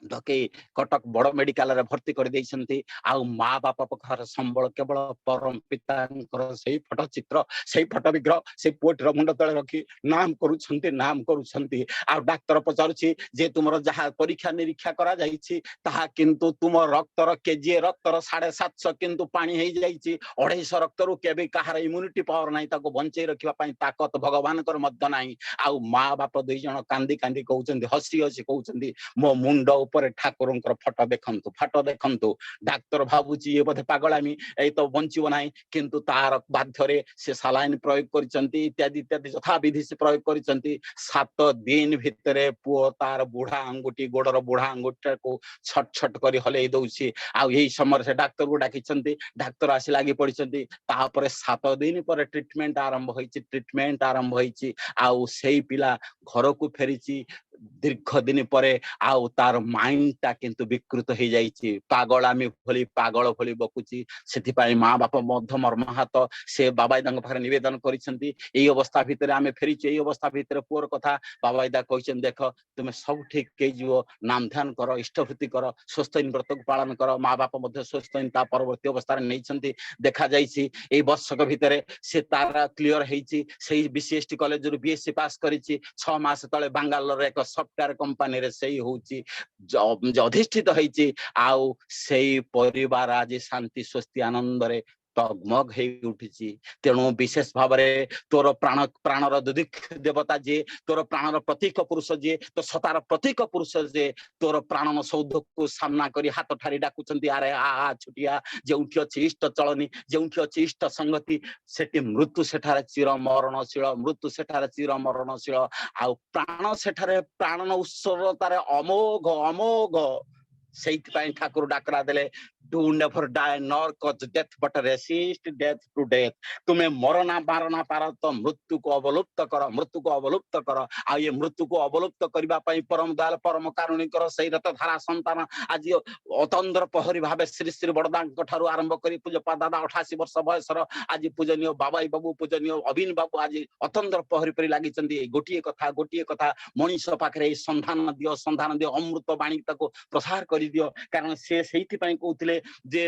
ढके कटक बड़ मेडिकल रे भर्ती कर देइछंती आउ माँ बापा पखर संबल केवल परम पितांकर सही फोटो चित्र सही फोटो विग्रह से पोट र मुंड तळे रखी नाम करूछंती आ डाक्टर पचारुछि जे तुमर जहा परीक्षा निरीक्षा करा जाईछि ताहा किंतु तुम रक्तर केजीए रक्तर 750 किंतु पानी हे जाईछि 250 रक्तरु केबे कहार इम्युनिटी पावर नाही ताको बंचै रखिबा पई ताकत भगवान कर मध्य नाही आउ माँ बाप दुई जण कांदी कांदी कहउछंती हसी हसी कहउछंती मो मुंड ऊपर ठाकुरंकर फोटो देखंतु डाक्टर भाबुची ये बोधे पागलामी ए तो बंचिबो नाही किंतु तार बाध्यरे से सालाइन प्रयोग करिसंती इत्यादि इत्यादि यथा विधि से प्रयोग करिसंती 7 दिन भितरे पुओ तार बुढ़ा अंगुठी गोडर बुढ़ा अंगुठी को छट छट करी हले दउची आ यही समय से डाक्टर को डाकिसंती डाक्टर आसी लागी पडिसंती तापरे 7 दिन पर ट्रीटमेंट आरंभ होईची आ सेही पिला घर को फेरीची दीर्घ दिन परे आउ तार माइंड ता किंतु विकृत हो जाइछि पागलामी पागल भली बकुची सेथि पई माँ बाप मध्य मर्माहत से बाबाईदा पाखे निवेदन करिसंती एई अवस्था भितर आमे फेरिछि एई अवस्था भितर पुअर कथा बाबाईदा कहिसन देख तुमे सब ठीक के जीवो नाम ध्यान कर इष्टभूति कर स्वस्थ व्रत को पालन कर माँ बाप मध्य स्वस्थ ता परवर्ती अवस्था रे नैछंती देखा जाइछि एई वर्षक भितर से तार क्लियर हेछि सेही बीसीएसटी कॉलेज रु बीएससी पास करिछि 6 मास तळे बांगालोर एक सॉफ्टवेयर कंपनी रे सेही होछि अधिष्ठित होइछि आउ सेही परिवार आज शांति स्वस्ति आनंद रे तगमग हे उठिछि तेणु विशेष भाव रे तोर प्राणर दुदिक देवता जे तोर प्राणर प्रतीक पुरुष जे तो सतार प्रतीक पुरुष जे तोर प्राणन सौध को सामना करी हाथ ठारी डाकुचंती अरे आ छुटिया जेउठी अछि इष्ट चलनी जेउठी अछि इष्ट संगति सेठी मृत्यु सेठारे चिर मरणशील मृत्यु सेठारे चिर मरणशील आ प्राण सेठारे प्राणन उत्सर्गतारे अमोघ सेइथि ठाकुर डाकरा देले do never die nor cause death but resist death to death तुम्हें मरना मारना पार तो मृत्यु को अवलुप्त कर आ ये मृत्यु को अवलुप्त करबा पई परम दयाल परम कारुणिकर सही रत धारा संतान आज अतंद्र प्रहरी भावे श्री श्री बड़दांक ठारू आरंभ करी पूज्य दादा 88 वर्ष बयसर आज पूजनीय बाबाई बाबू पूजनीय अभिन बाबू आज अतंद्र प्रहरी परि लागिचंदी गोटिए कथा मनीष पाखरे संधान दियो अमृत बाणी ताको प्रसार करि दियो कारण से सेहिति पई कहउतले जे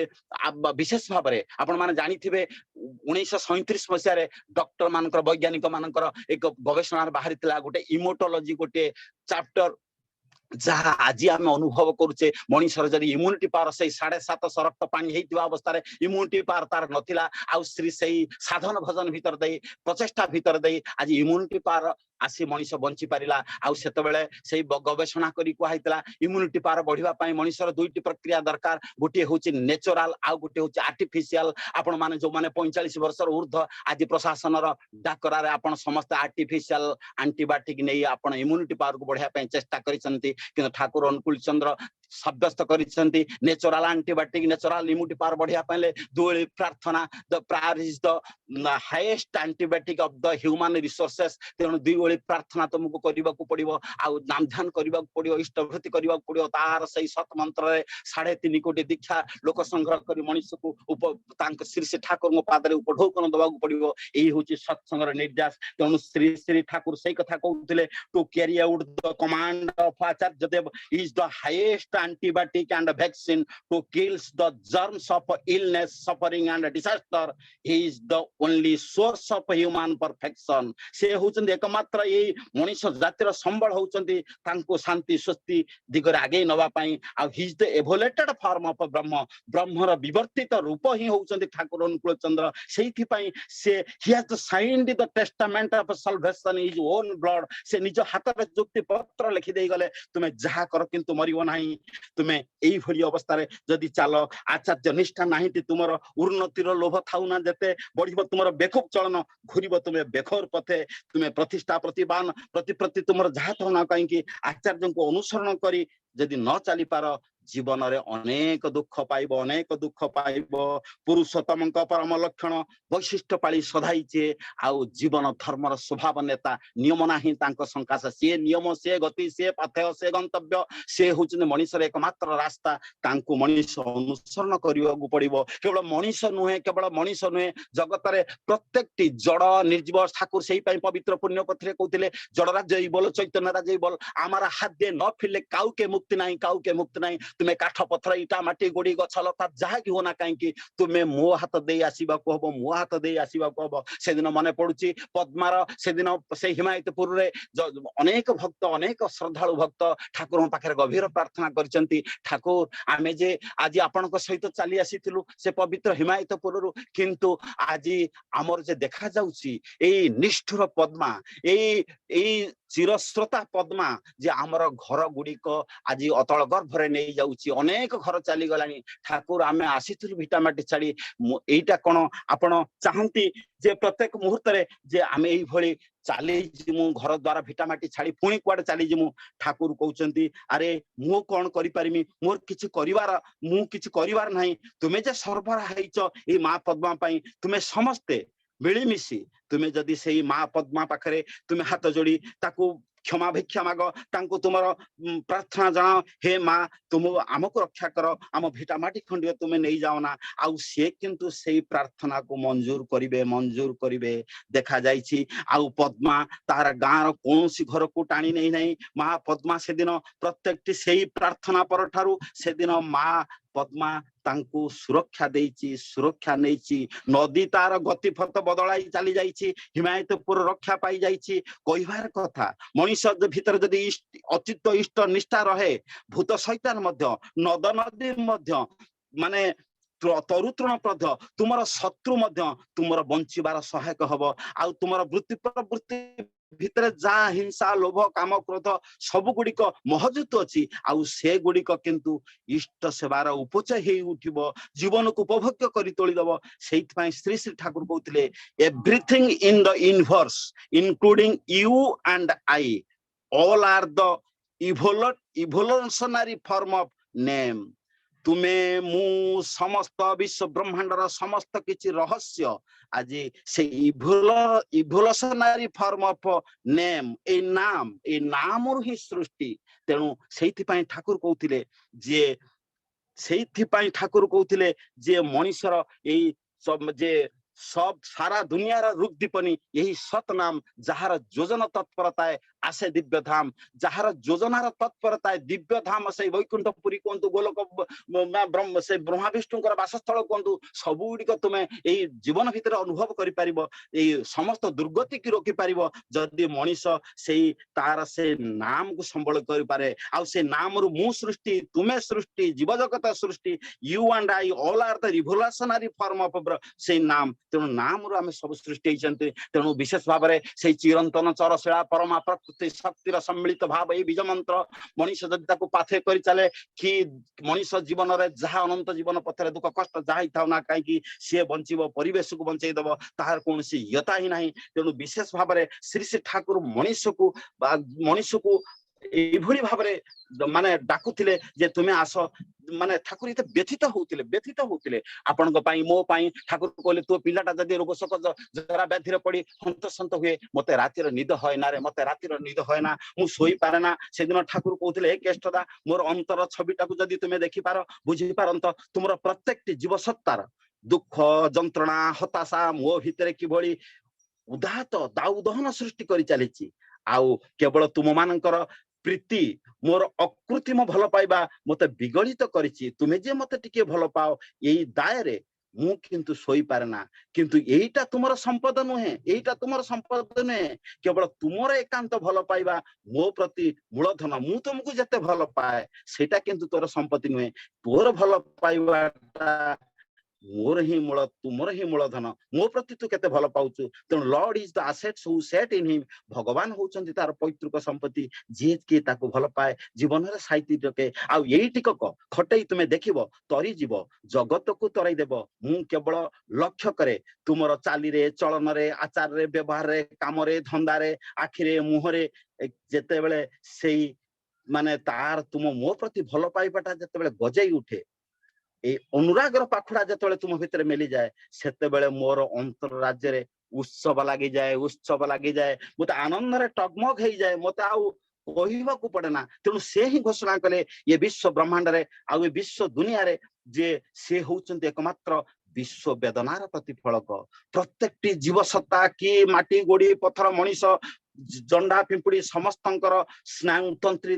विशेष भाव में आपण माने जानी थिबे 1937 मसिया रे डॉक्टर मानकर वैज्ञानिक मानकर एक गवेषणा बाहरी थिला गोटे इमोटोलॉजी गोटे चैप्टर जहा आज आम अनुभव करुचे मनीषर जदि इम्यूनिटी पावर से 750 रक्त पानी हेतिबा अवस्था रे इम्यूनिटी पावर तार नथिला आ श्री सही साधन भजन भीतर दे प्रचेष्टा भीतर दे आज इम्यूनिटी पावर आसी मनीष बंची पारिला आ सेते बेले सेही गवेषणा करी कुहाइतला इम्यूनिटी पावर बढ़िबा पई मनीषर दुईटी प्रक्रिया दरकार गोटे होची नेचुरल आ गोटे होची आर्टिफिशियल आपण माने जो माने 45 वर्षर ऊर्ध्व आज प्रशासन रो डाकरा रे आपण समस्त आर्टिफिशियल एंटीबायोटिक नै आपण इम्यूनिटी पावर को बढ़िया पई चेष्टा करिसंती किंतु ठाकुर अनुकूल चंद्र सब्यस्त करिसंती natural antibiotic natural immunity power बढ़िया पले दुई प्रार्थना the prayer is the highest antibiotic of the human resources तेणु दुई ओली प्रार्थना तुमको करबाकू पड़िबो आ नाम ध्यान करबाकू पड़िबो इष्टभूति करबाकू पड़िबो तार सही सत मंत्र रे 3.5 कोटी दीक्षा लोक संग्रह करी मनुष्य को तांक श्री श्री ठाकुर पाद रे उपढौकन दबाकू पड़िबो एही होची सत्संगर निर्देश तेणु श्री श्री ठाकुर सही कथा कहउतले to carry out the command of Acharya Dev is the highest antibiotic and vaccine to kills the germs of illness, suffering and disaster. He is the only source of human perfection. से होचंदी एकमात्र ये मनुष्य जातिर संबल होचंदी तांको शांति स्वस्ति दिगरे आगे नवा पई आ he is the evoluted form of Brahma ब्रह्मर विवर्तित रूप ही होचंदी ठाकुर अनुकूल चंद्र सेहिथि पई से he has the signed the testament of solvation is own blood से निज हाथ रे जुक्ति पत्र लिखि देई गले तुमे जहा कर किंतु मरिबो नाही तुमे एई भली अवस्था रे जदि चालो आचार्य निष्ठा नाही ति तुमर उन्नतिर लोभ थाउ ना जते बढ़िबो तुमर बेखुब चलन घुरिबो तुमे बेखोर पथे तुमे प्रतिष्ठा प्रतिबान प्रति तुमर जहा थाउ ना काई कि आचार्य को अनुसरण करी जदि न चली पार जीवन रे अनेक दुख पाइब पुरुषोत्तम परम लक्षण वैशिष्ट्य पाली सधाइचे आउ जीवन धर्मर स्वभाव नेता नियम नाही तांको संकाश से नियम से गति से पाथेय से गंतव्य से होचने मनीषर एकमात्र रास्ता तांको मनीष अनुसरण करिବାକୁ पड़िबो केवल मनीष नुहे केवल मनीष नुहे जगत रे प्रत्येकटी जड़ निर्जीव ठाकुर सेही पई पवित्र पुण्य पथरे कहउतिले जड़ राज्य बोल चैतन्य राज्य बोल आमार हाथ न फिरले काउ के मुक्ति नाही तुमे काठ पत्थर इटा माटी गोड़ी गछ लता जहा कि होना कहीं तुमे मो हाथ दे आसीबा को हबो मो हाथ दे आसीबा को हबो से दिन मने पडुची पद्मार से दिन से हिमायतपुर रे अनेक भक्त अनेक श्रद्धालु भक्त ठाकुर पाखे गभीर प्रार्थना करचंती ठाकुर आमे जे आज आपनक सहित चली आसीथिलु से पवित्र हिमायतपुर रु किंतु आज आमर जे देखा जाउची एई निष्ठुर पद्मा एई चिरस्रोता पद्मा जे आमर घर गुड़िक आज अतल गर्भरे नहीं जाउची अनेक घर चली गलानी ठाकुर आमे आसीथिलु भिटामाटी छाड़ी एटा कोन आपण चाहंती जे प्रत्येक मुहूर्त रे जे आमे एई भली चाली जिमु घर द्वारा भिटामाटी छाड़ी पुणी कुआडे चाली जिमु ठाकुर कहउचंती अरे मु कोन करि पारिमी मोर किछि करिवार नाही तुमे जे सरबरा हैचो ए मां पद्मा पई तुमे समस्ते मिलीमिशी तुमे जदि सेही मां पद्मा पाखरे तुमे हाथ जोड़ी ताकू क्षमा भिक्षा माग तांको तुमर प्रार्थना जनाओ हे मां तुम आमको रक्षा कर आम भिटामाटी खंडिय तुमे नहीं जाओ ना आउ से किंतु सेही प्रार्थना को मंजूर करिवे देखा जाइछि आउ पद्मा तार गाँर कौनसी घर को टाणी नहीं नहीं मां पद्मा से दिन प्रत्येकटी सेही प्रार्थना पर ठारू से दिन मां पद्मा तांको सुरक्षा देइछि सुरक्षा नैछि नदी तार गतिपथ बदलाई चली जाइछि हिमायतपुर रक्षा पाई जाइछि कहिबार कथा मनीष भीतर जदि अचित इष्ट निष्ठा रहे भूत शैतान मध्य नद नदी मध्य माने तरुतृण पद तुमर शत्रु मध्य तुमर बंचिबार सहायक हबो आउ तुमर वृत्ति प्रवृत्ति भितर जा हिंसा लोभ काम क्रोध सब गुड़िक महजूत अच्छी आउ से गुड़िक किंतु इष्ट सेवार उपचय हे उठिबो जीवन को उपभोग्य करि तोली दबो सेइत पई श्री श्री ठाकुर कहउतिले everything in the universe including you and I all are the evolutionary form of name तुमे मु समस्त विश्व ब्रह्मांडर समस्त किछि रहस्य आज से इवोल्यूशनरी फॉर्म ऑफ नेम ए नाम ही सृष्टि तेणु सेइथि पई ठाकुर कहउतिले जे सेइथि पई ठाकुर कहउतिले जे मनीषर एई जे सब सारा दुनियार रूप दीपनी यही सत नाम जहार योजना तत्परता आसे दिव्य धाम जहार योजनार तत्परता दिव्य धाम से वैकुंठपुरी कहतु गोलोक ब्रह्म से ब्रह्मा विष्णुकर वासस्थल कहतु सबुगुड़िक तुमे यही जीवन भितर अनुभव करि परिबो एई समस्त दुर्गति की रोकी परिबो जदि मनीष से तार से नाम को संबल करि पारे आ से नाम रु मु सृष्टि तुमे सृष्टि जीव जगत सृष्टि you and I all are the revolutionary form of से नाम तेणु नाम रु आमे सब सृष्टि होइछन्ते तेणु विशेष भाव में से चिरंतन चरशिला परमा प्रकृति शक्तिर सम्मिलित भाव ये बीज मंत्र मनीष जदि ताकू पाथे करि चले कि मनीष जीवन रे जहा अनंत जीवन पथरे दुख कष्ट जाहि थाउ ना कहीं सी बंचिबो परिवेश को बंचई दबो ताहार कोनसी यता ही नहीं तेणु विशेष भाव में श्री श्री ठाकुर मनीष को एभली भाव माने डाकुथिले जे तुमे आस माने ठाकुर इते व्यथित होउतिले आपनक पई मो पई ठाकुर कहले तो पिलाटा जदी रोग शोक जरा व्याधिरे पड़ी हंत हुए मते रातिर निद होय ना रे मते रातिर निद होय ना मु सोई पारे ना से दिन ठाकुर कहउतिले हे केष्टदा मोर अंतर छबिटा को जदी तुमे देखि पारो बुझि पारंत तुमर प्रत्येकटी जीव सत्तार दुख जंत्रणा हताशा मो भितरे किभली उदात दाउ दहन सृष्टि करि चलीची आउ केवल तुम मानकर प्रीति मोर अकृत्रिम भल पाइबा मते विगलित करिछि तुमे जे मते टिके भल पाओ एई दायरे मु किंतु सोई पारे ना किंतु एईटा तुमर संपद नुहे केवल तुमर एकांत भल पाइबा मो प्रति मूलधन मु तुमको जते भल पाए सेटा किंतु तोर संपत्ति नुहे तोर भल पाइबाटा मोर ही मूल तुमर ही मूलधन मो प्रति तू केते भल पाउछु तेणु Lord is the assets who set in him भगवान होचंती तार पैतृक संपत्ति जे के ताको भल पाए जीवन रे साहित्य टके आ एई टिकक खटई तुमे देखिबो तरी जीव जगत को तराई देबो मु केवल लक्ष्य करे तुमर चाली रे चलन रे आचार रे व्यवहार रे काम रे धंदा रे आखि रे मुह रे जेते बेले सेई माने तार तुम मो प्रति भल पाइबाटा जेतेबेले गजई उठे ए अनुरागर पाखुड़ा जेतेबेले तुम भितर मिली जाए सेतेबेले मोर अंतर राज्य रे उत्सव लागि जाए मते आनंद रे टगमग हेई जाए मते आउ कहबाकू पड़े ना तेणु से ही घोषणा कले ये विश्व ब्रह्मांड रे आ ये विश्व दुनिया रे जे से होउचंती एकमात्र विश्व वेदनार प्रतिफलक प्रत्येकटी जीव सत्ता की माटी गोड़ी पत्थर मनीष जंडा पिंपुड़ी समस्तंकर स्नायुतंत्री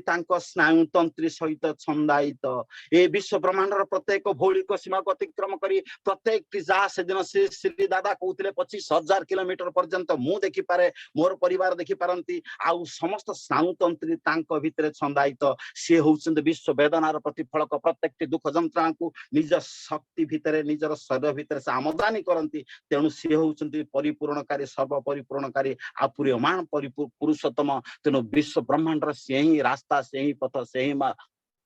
सहित छंदायित ए विश्व ब्रह्मांडर प्रत्येक भौलिक सीमा को अतिक्रम करी प्रत्येक जहाँ से दिन श्री दादा कहते 25,000 किलोमीटर पर्यंत मु देखी पारे मोर परिवार देखी पारंती आउ समस्त स्नायुतंत्री तांको भितरे छंदायित से होउछन्ते विश्व वेदनार प्रतिफलक प्रत्येक दुख जंत्रणा को निज शक्ति भितरे निजर शरीर भितरे से आमदानी करंती तेणु से होउछन्ते परिपूर्णकारी सर्व परिपूर्णकारी आपुर्यमान पुरुषोत्तम तेणु विश्व ब्रह्मांडर से ही रास्ता से ही पथ से ही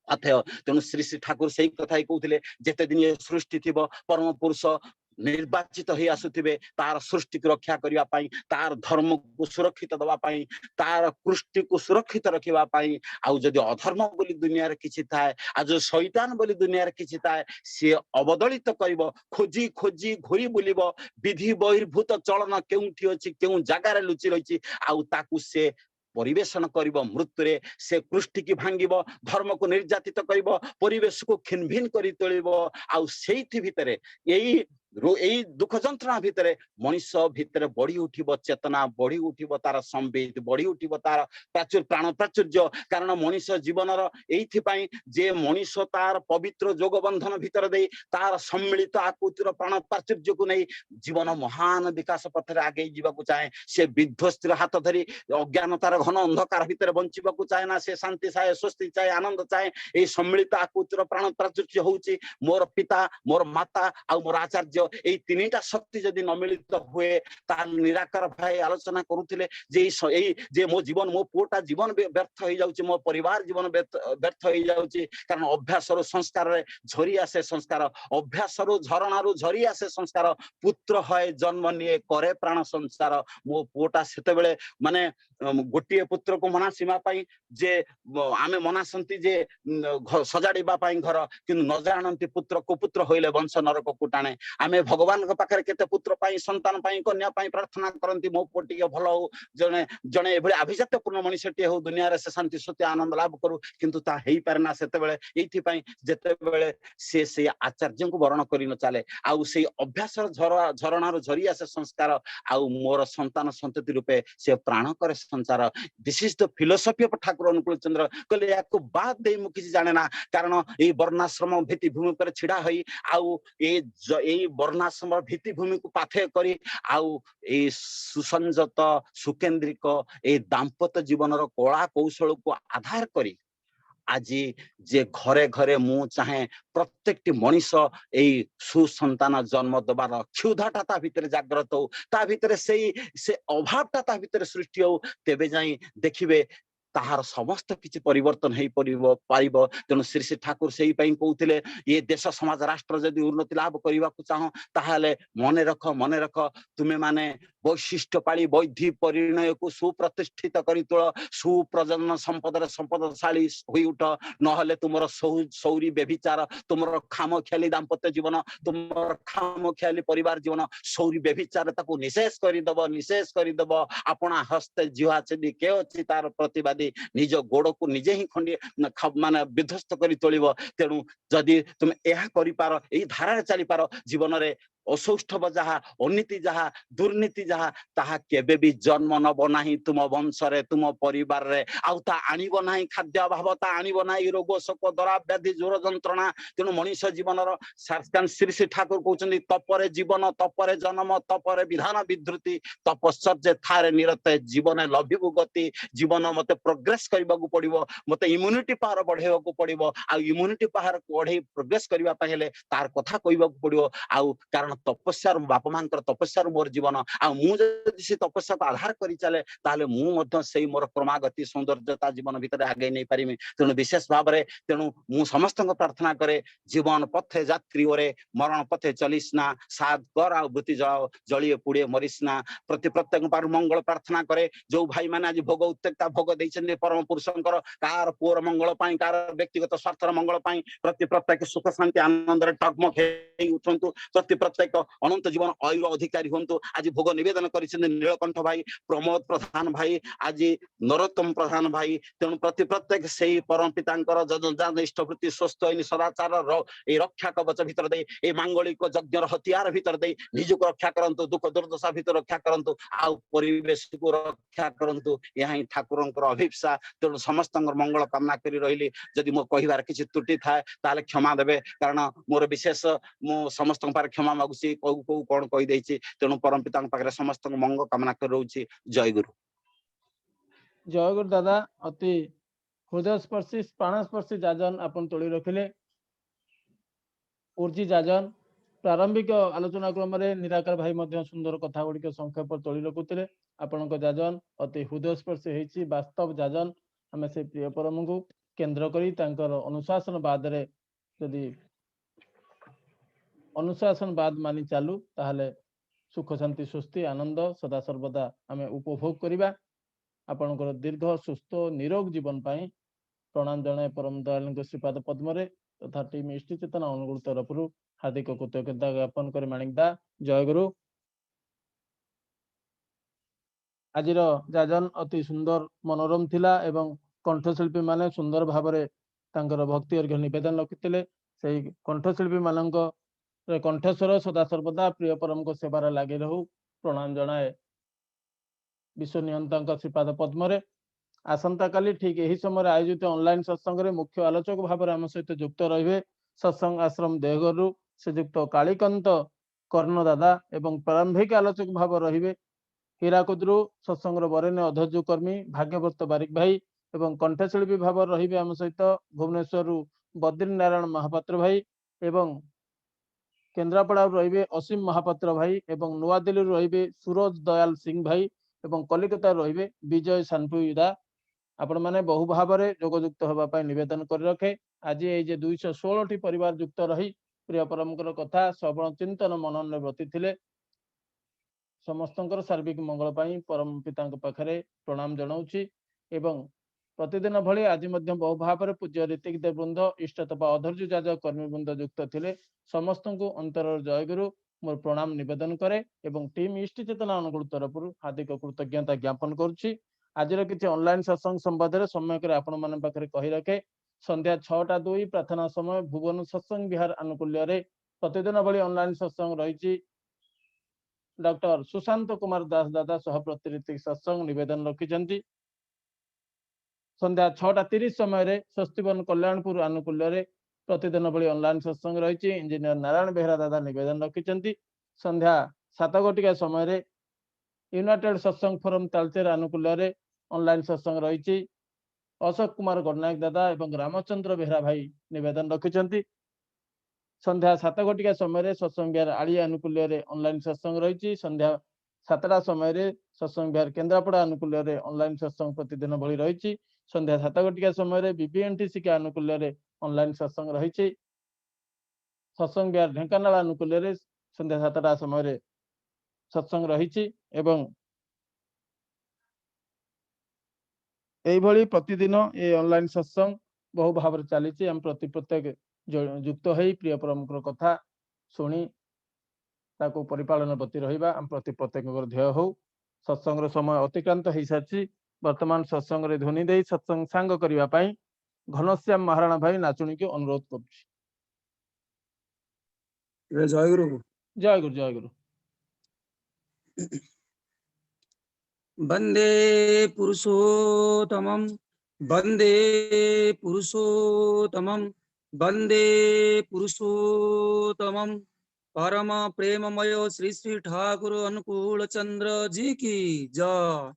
अथय तेणु श्री श्री ठाकुर से कथा ही कहते जेते दिन ये सृष्टि थी परम पुरुष निर्वाचित ही आसुथिबे तार सृष्टि को रक्षा करिवा पाई तार धर्म को सुरक्षित दवा पाई तार कृष्टि को सुरक्षित रखिवा पाई आउ जदि अधर्म बोली दुनिया रे किछि थाए आ जो शैतान बोली दुनिया रे किछि थाए से अवदलित करिवो खोजी खोजी घुरी बुलिबो विधि बहिर्भूत चलन केउठी अछि केउ जागा रे लुचि रहिछि आउ ताकू से परिवेशन करिवो मृत्यु रे से कृष्टि की भांगिबो धर्म को निर्यातित करिवो परिवेश को खिनभिन करी तोलिबो आउ सेइथि भितरे एई दुख जंत्रणा भितरे मनीष भितरे बढ़ी उठिबो चेतना बढ़ी उठिबो तार संवेद बढ़ी उठिबो तार प्राचुर प्राण प्राचुर्य कारण मनीष जीवनर एइथि पई जे मनीष तार पवित्र जोग बंधन भितर दे तार सम्मिलित आकुतिर प्राण प्राचुर्य को नहीं जीवन महान विकास पथ रे आगे जीवा को चाहे से विध्वस्तिर हाथ धरी अज्ञानतार घन अंधकार भितर बंचिबा को चाहे ना से शांति चाहे स्वस्ति चाहे आनंद चाहे ए सम्मिलित आकुतिर प्राण प्राचुर्य होउची मोर पिता मोर माता आ मोर आचार्य এই তিনটা শক্তি যদি নমিলিত हुए তার নিরাকার ভাই আলোচনা করুଥିଲେ যে এই যে মো জীবন মো পুটা জীবন ব্যর্থ হই যাଉଛି মো পরিবার জীবন ব্যর্থ হই যাଉଛି কারণ অভ্যাসৰ সংস্কাରରେ ঝৰি আছে সংস্কাৰ অভ্যাসৰ ঝৰণাରୁ ঝৰি আছে সংস্কাৰ পুত্ৰ হয় জন্ম নিয়ে কৰে প্রাণ সংসার মো পুটা সেতেবেলে মানে গোটিয়ে পুত্রକୁ মନା সীমা পাই যে ଆମେ ମନାସନ୍ତି ଯେ ସଜାଡ଼ିବା ପାଇଁ ଘର କିନ୍ତୁ ନ ଜାଣନ୍ତି ପୁତ୍ର କୁପୁତ୍ର ହୋଇଲେ ବଂଶ ନରକକୁ ଟାଣେ ଆମେ ଭଗବାନଙ୍କ ପାଖରେ କେତେ ପୁତ୍ର ପାଇଁ ସନ୍ତାନ ପାଇଁ କନ୍ୟା ପାଇଁ ପ୍ରାର୍ଥନା କରନ୍ତି ମୋ ପୁଅ ଟିକେ ଭଲ ହଉ ଜଣେ ଜଣେ ଏଭଳି ଆଭିଜାତ୍ୟ ପୂର୍ଣ୍ଣ ମଣିଷଟିଏ ହଉ ଦୁନିଆରେ ସେ ଶାନ୍ତି ସୁଖ ଆନନ୍ଦ ଲାଭ କରୁ କିନ୍ତୁ ତା ହେଇପାରେ ନା ସେତେବେଳେ ଏଇଥିପାଇଁ ଯେତେବେଳେ ସେ ଆଚାର୍ଯ୍ୟଙ୍କୁ ବରଣ କରି ନ ଚାଲେ ଆଉ ସେଇ ଅଭ୍ୟାସର ଝରଣାରୁ ଝରି ଆସେ ସଂସ୍କାର ଆଉ ମୋର ସନ୍ତାନ ସନ୍ତତି ରୂପେ ସେ ପ୍ରାଣ करे संसार this is the philosophy of Thakur Anukul चंद्र कहले याको बात दे मु किछि जाने ना कारण ए वर्णाश्रम भित्ति भूमि पर छिड़ा होई आउ ए वर्णाश्रम भित्ति भूमि को पाथे करी आउ ए सुसंजत सुकेंद्रिक ए दाम्पत्य जीवनर कला कौशल को आधार करी आज जे घरे घरे मु चाहे प्रत्येकटी मनीष एई सुसंतान जन्म दबार क्षुधाटा ता भितर जागृत हो ता भितर से अभावटा ता भितर सृष्टि हो तेबे जाई देखिबे ताहार समस्त किछि परिवर्तन हेई पारिबो तेणु श्री श्री ठाकुर सेई पई कहउथिले ये देश समाज राष्ट्र जदि उन्नति लाभ करबा को चाहो ताहाले मने रख तुमे माने वैशिष्ट पाली वैधि परिणय को सुप्रतिष्ठित करी तोळ सुप्रजनन संपदर संपदशाली होई उठ नहले तुमर सौरी व्यभिचार तुमर खामख्याली दाम्पत्य जीवन तुमर खामख्याली परिवार जीवन सौरी व्यभिचार ताको निशेष करी दबो अपना हस्ते जिहा छेदी के अछि तार प्रतिवादी निज गोड़ को निजे ही खंडी माने विध्वस्त करी तोलिबो तेणु जदि तुम एहा करि पारो एई धारा चली पारो जीवन रे असौष्ठव जहा अनीति जहा दुर्नीति जहा ताहा केबे भी जन्म नब नाही तुम वंश रे तुम परिवार रे आउ ता आनिबो नाही खाद्य अभाव ता आनिबो नाही रोग शोक दरा व्याधि जोर जंत्रणा तेणु मनीष जीवनर सारकान श्री श्री ठाकुर कहउछन्ती तपरे जीवन तपरे जन्म तपरे विधान विधृति तपश्चर्य थारे निरत जीवन लभिबु गति जीवन मते प्रोग्रेस करबाकू पड़िबो मते इम्यूनिटी पावर बढ़ेबाकू पड़िबो आ इम्यूनिटी पावर बढ़े प्रोग्रेस करबा पहिले तार कथा कहबाकू पड़िबो आ कारण तपस्या बापा मां तपस्या मोर जीवन आ मु जदि से तपस्या को आधार करी चले ताले मु मध्य सेही मोर क्रमागति सौंदर्यता जीवन भितर आगे नहीं पारिमी तेणु विशेष भाव में तेणु मु समस्त प्रार्थना करे जीवन पथे यात्री ओरे मरण पथे चलिसना साध कर आ वृत्ति जलिए पुड़े मरिसना प्रत्येक पार मंगल प्रार्थना करे जो भाई माने आज भोग उत्तेकता भोग देइछन परम पुरुषंकर कार पुर मंगल पाई कार व्यक्तिगत स्वार्थर मंगल पाई प्रत्येक सुख शांति आनंद रे टगमग हेई उठंतु प्रत्येक अनंत जीवन आयुर अधिकारी होंतु आज भोग निवेदन करिछन नीलकंठ भाई प्रमोद प्रधान भाई आज नरोत्तम प्रधान भाई तेणु प्रत्येक सेही परम पितांकर जन इष्टवृत्ति स्वस्थ सदाचार ए रक्षा कवच भितर दे ए मांगलिक यज्ञ हथियार भितर दे निजको रक्षा करंतु दुख दुर्दशा भितर रक्षा करंतु आ परिवेश को रक्षा करंतु यहाँ ही ठाकुरंकर अभिप्सा तेणु समस्त मंगल कामना करी रहिली जदि मो कहिबार किछि त्रुटि थाए ताले क्षमा देबे कारण मोर विशेष मो समस्त पार क्षमा मागुछि को कोन कहि दैछि तेणु परम पिता पाखरे समस्त मंगल कामना कर रहउछि जय गुरु दादा अति हृदय स्पर्शी प्राण स्पर्शी जाजन आपण तोड़ी रखिले उर्जी जाजन प्रारंभिक आलोचना क्रम में निराकार भाई मध्य सुंदर कथा गुड़िक संक्षेप तोड़ी रखुते आपण जाजन अति हृदय स्पर्शी होती वास्तव जाजन आम से प्रिय परम को केन्द्र कर अनुशासन बाद जदि अनुशासन बाद मानि चालू ताहले सुख शांति सुस्ति आनंद सदा सर्वदा आम उपभोग करवा आपणकर दीर्घ सुस्थ निरोग जीवन पाई प्रणाम जनाए परम दयालु श्रीपाद पद्म तथा टीम इष्टि चेतना अनुकूल तरफ हार्दिक कृतज्ञता ज्ञापन कर माणिकदा जय गुरु आज जाजन अति सुंदर मनोरम थिला एवं कंठशिल्पी माने सुंदर भाव में भक्ति अर्घ्य निवेदन रखिते से कंठशिल्पी मान कंठस्वर सदा सर्वदा प्रिय परम को सेवार लगे रहू प्रणाम जनाए विश्व नियंता श्रीपाद पद्म आसंता काली ठीक यही समय आयोजित ऑनलाइन सत्संग रे मुख्य आलोचक भाव आम सहित युक्त रहिबे सत्संग आश्रम देहगरु श्रीयुक्त कालीकांत कर्ण दादा एवं प्रारंभिक आलोचक भाव रहिबे हीराकुदरू सत्संग बरेण्य अध्यक्ष कर्मी भाग्यव्रत बारिक भाई एवं कंठशिल्पी भाव रहिबे आम सहित भुवनेश्वर बद्री नारायण महापात्र भाई एवं केन्द्रापड़ा रहिबे असीम महापात्र भाई एवं नुआ दिल्ली रहिबे सूरज दयाल सिंह भाई एवं कलिकता रहिबे विजय सानपुदा आपण माने बहु भाव में जोगयुक्त होगा निवेदन कर रखे आज ये 216 परिवार युक्त रही प्रिय परमकर कथा श्रवण चिंतन मनन व्रती थिले समस्त सार्विक मंगल पाई परम पिता पाखरे प्रणाम जनाऊँगी एवं प्रतिदिन भली आज बहु भाव में पूज्य ऋतिक देववृंद इष्ट तपा अधर्य जाज कर्मीवृंद युक्त थिले समस्त अंतर जय गुरु मोर प्रणाम निवेदन करे एवं टीम इष्टि चेतना अनुकूल तरफ हार्दिक कृतज्ञता ज्ञापन करुच्ची आज किसी ऑनलाइन सत्संग संवाद समय आपण मान पाखे कही रखे संध्या 6:02 प्रार्थना समय भुवन सत्संग विहार आनुकूल्य प्रतिदिन भली ऑनलाइन सत्संग रही डॉक्टर सुशांत कुमार दास दादा सह प्रतिनिधि सत्संग निवेदन रखिंट संध्या 6:30 समय स्वस्तिवन कल्याणपुर आनुकूल्य प्रतिदिन भली ऑनलाइन सत्संग रही इंजीनियर नारायण बेहरा दादा निवेदन रखिंट संध्या 7 समय यूनाइटेड सत्संग फोरम तालचेर आनुकूल्य ऑनलाइन सत्संग रही अशोक कुमार गणनायक दादा एवं रामचंद्र बेहरा भाई निवेदन रखिंट संध्या 7 समय सत्संग विहार आली आनुकूल्य ऑनलाइन सत्संग रही संध्या 7टा समय सत्संग विहार केन्द्रापड़ा आनुकूल्य ऑनलाइन सत्संग प्रतिदिन भली रही संध्या 7 समय बीबीएनटीसी के आनुकूल्य ऑनलाइन सत्संग रही सत्संग विहार ढेंकानाल आनुकूल्य संध्या 7टा समय सत्संग रही एवं प्रतिदिन ये ऑनलाइन सत्संग बहु भाव में चली आम प्रत्येक युक्त हो प्रिय परमकर कथा शुणी ताको परिपालन प्रति रहिबा आम प्रत्येक ध्येय हो सत्संग समय अतिक्रांत हो सारी वर्तमान सत्संग ध्वनि दे सत्संग सांग करने घनश्याम महाराणा भाई नाचुणी को अनुरोध कर जय गुरु जय गुरु जय गुरु वंदे पुरुषोत्तमं वंदे पुरुषोत्तमं वंदे पुरुषोत्तमं परम प्रेममय श्री श्री ठाकुर अनुकूल चंद्र जी की जय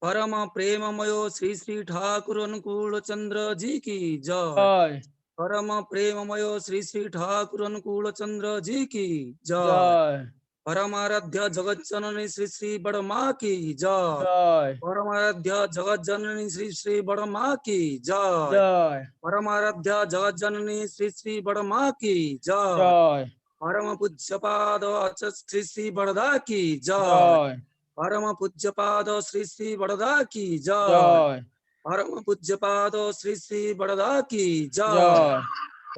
परम प्रेममय श्री श्री ठाकुर अनुकूल चंद्र जी की जय परम प्रेममय श्री श्री ठाकुर अनुकूल चंद्र जी की जय। जय परमाराध्य जगत जननी श्री श्री बड़ माँ की जय। जय परमाराध्य जगत जननी श्री श्री बड़ माँ की जय। जय परमाराध्य जगत जननी श्री श्री बड़ माँ की जय। जय परम पूज्यपाद श्री श्री बड़दा की जय। जय परम पूज्यपाद श्री श्री बड़दा की जय। जय परम पूज्यपाद श्री श्री बड़दा की जय। जय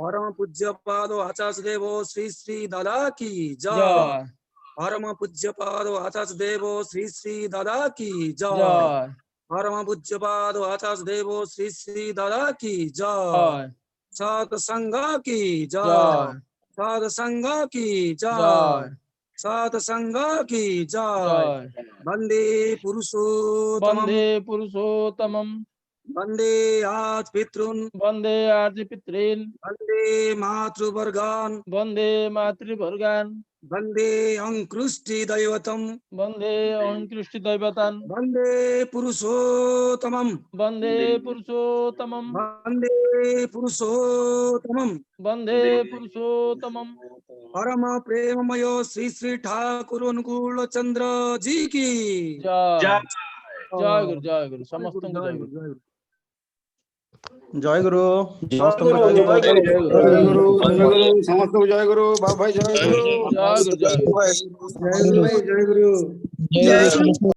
परम पूज्यपाद आचार्य देव श्री श्री दादा की जय। जय परम पूज्यपाद आचार्य देव श्री श्री दादा की जय। जय परम पूज्यपाद आचार्य देव श्री श्री दादा की जय। जय सत्संग की जय। जय सत्संग की जय। जय सत्संग की जय। जय वंदे पुरुषोत्तमं वंदे पुरुषोत्तमं वंदे आज पितॄन् वंदे आदिपितॄन् वंदे मातृवर्गान् वंदे मातृभर्गान् वंदे अंकृष्टि दैवतम् वंदे अंकृष्टिदैवतान् वंदे पुरुषोत्तमं वंदे पुरुषोत्तमं वंदे पुरुषोत्तमं वंदे पुरुषोत्तमं परम प्रेममय श्री श्री ठाकुर अनुकूल चंद्र जी की जय जय गुरु समस्त जय जय गुरु, गुरु जय गुरु। जय गुरु समस्त जय गुरु जय गुरु समस्त जय गुरु बाबा जय गुरु जय गुरु जय गुरु जय गुरु जय गुरु जय गुरु।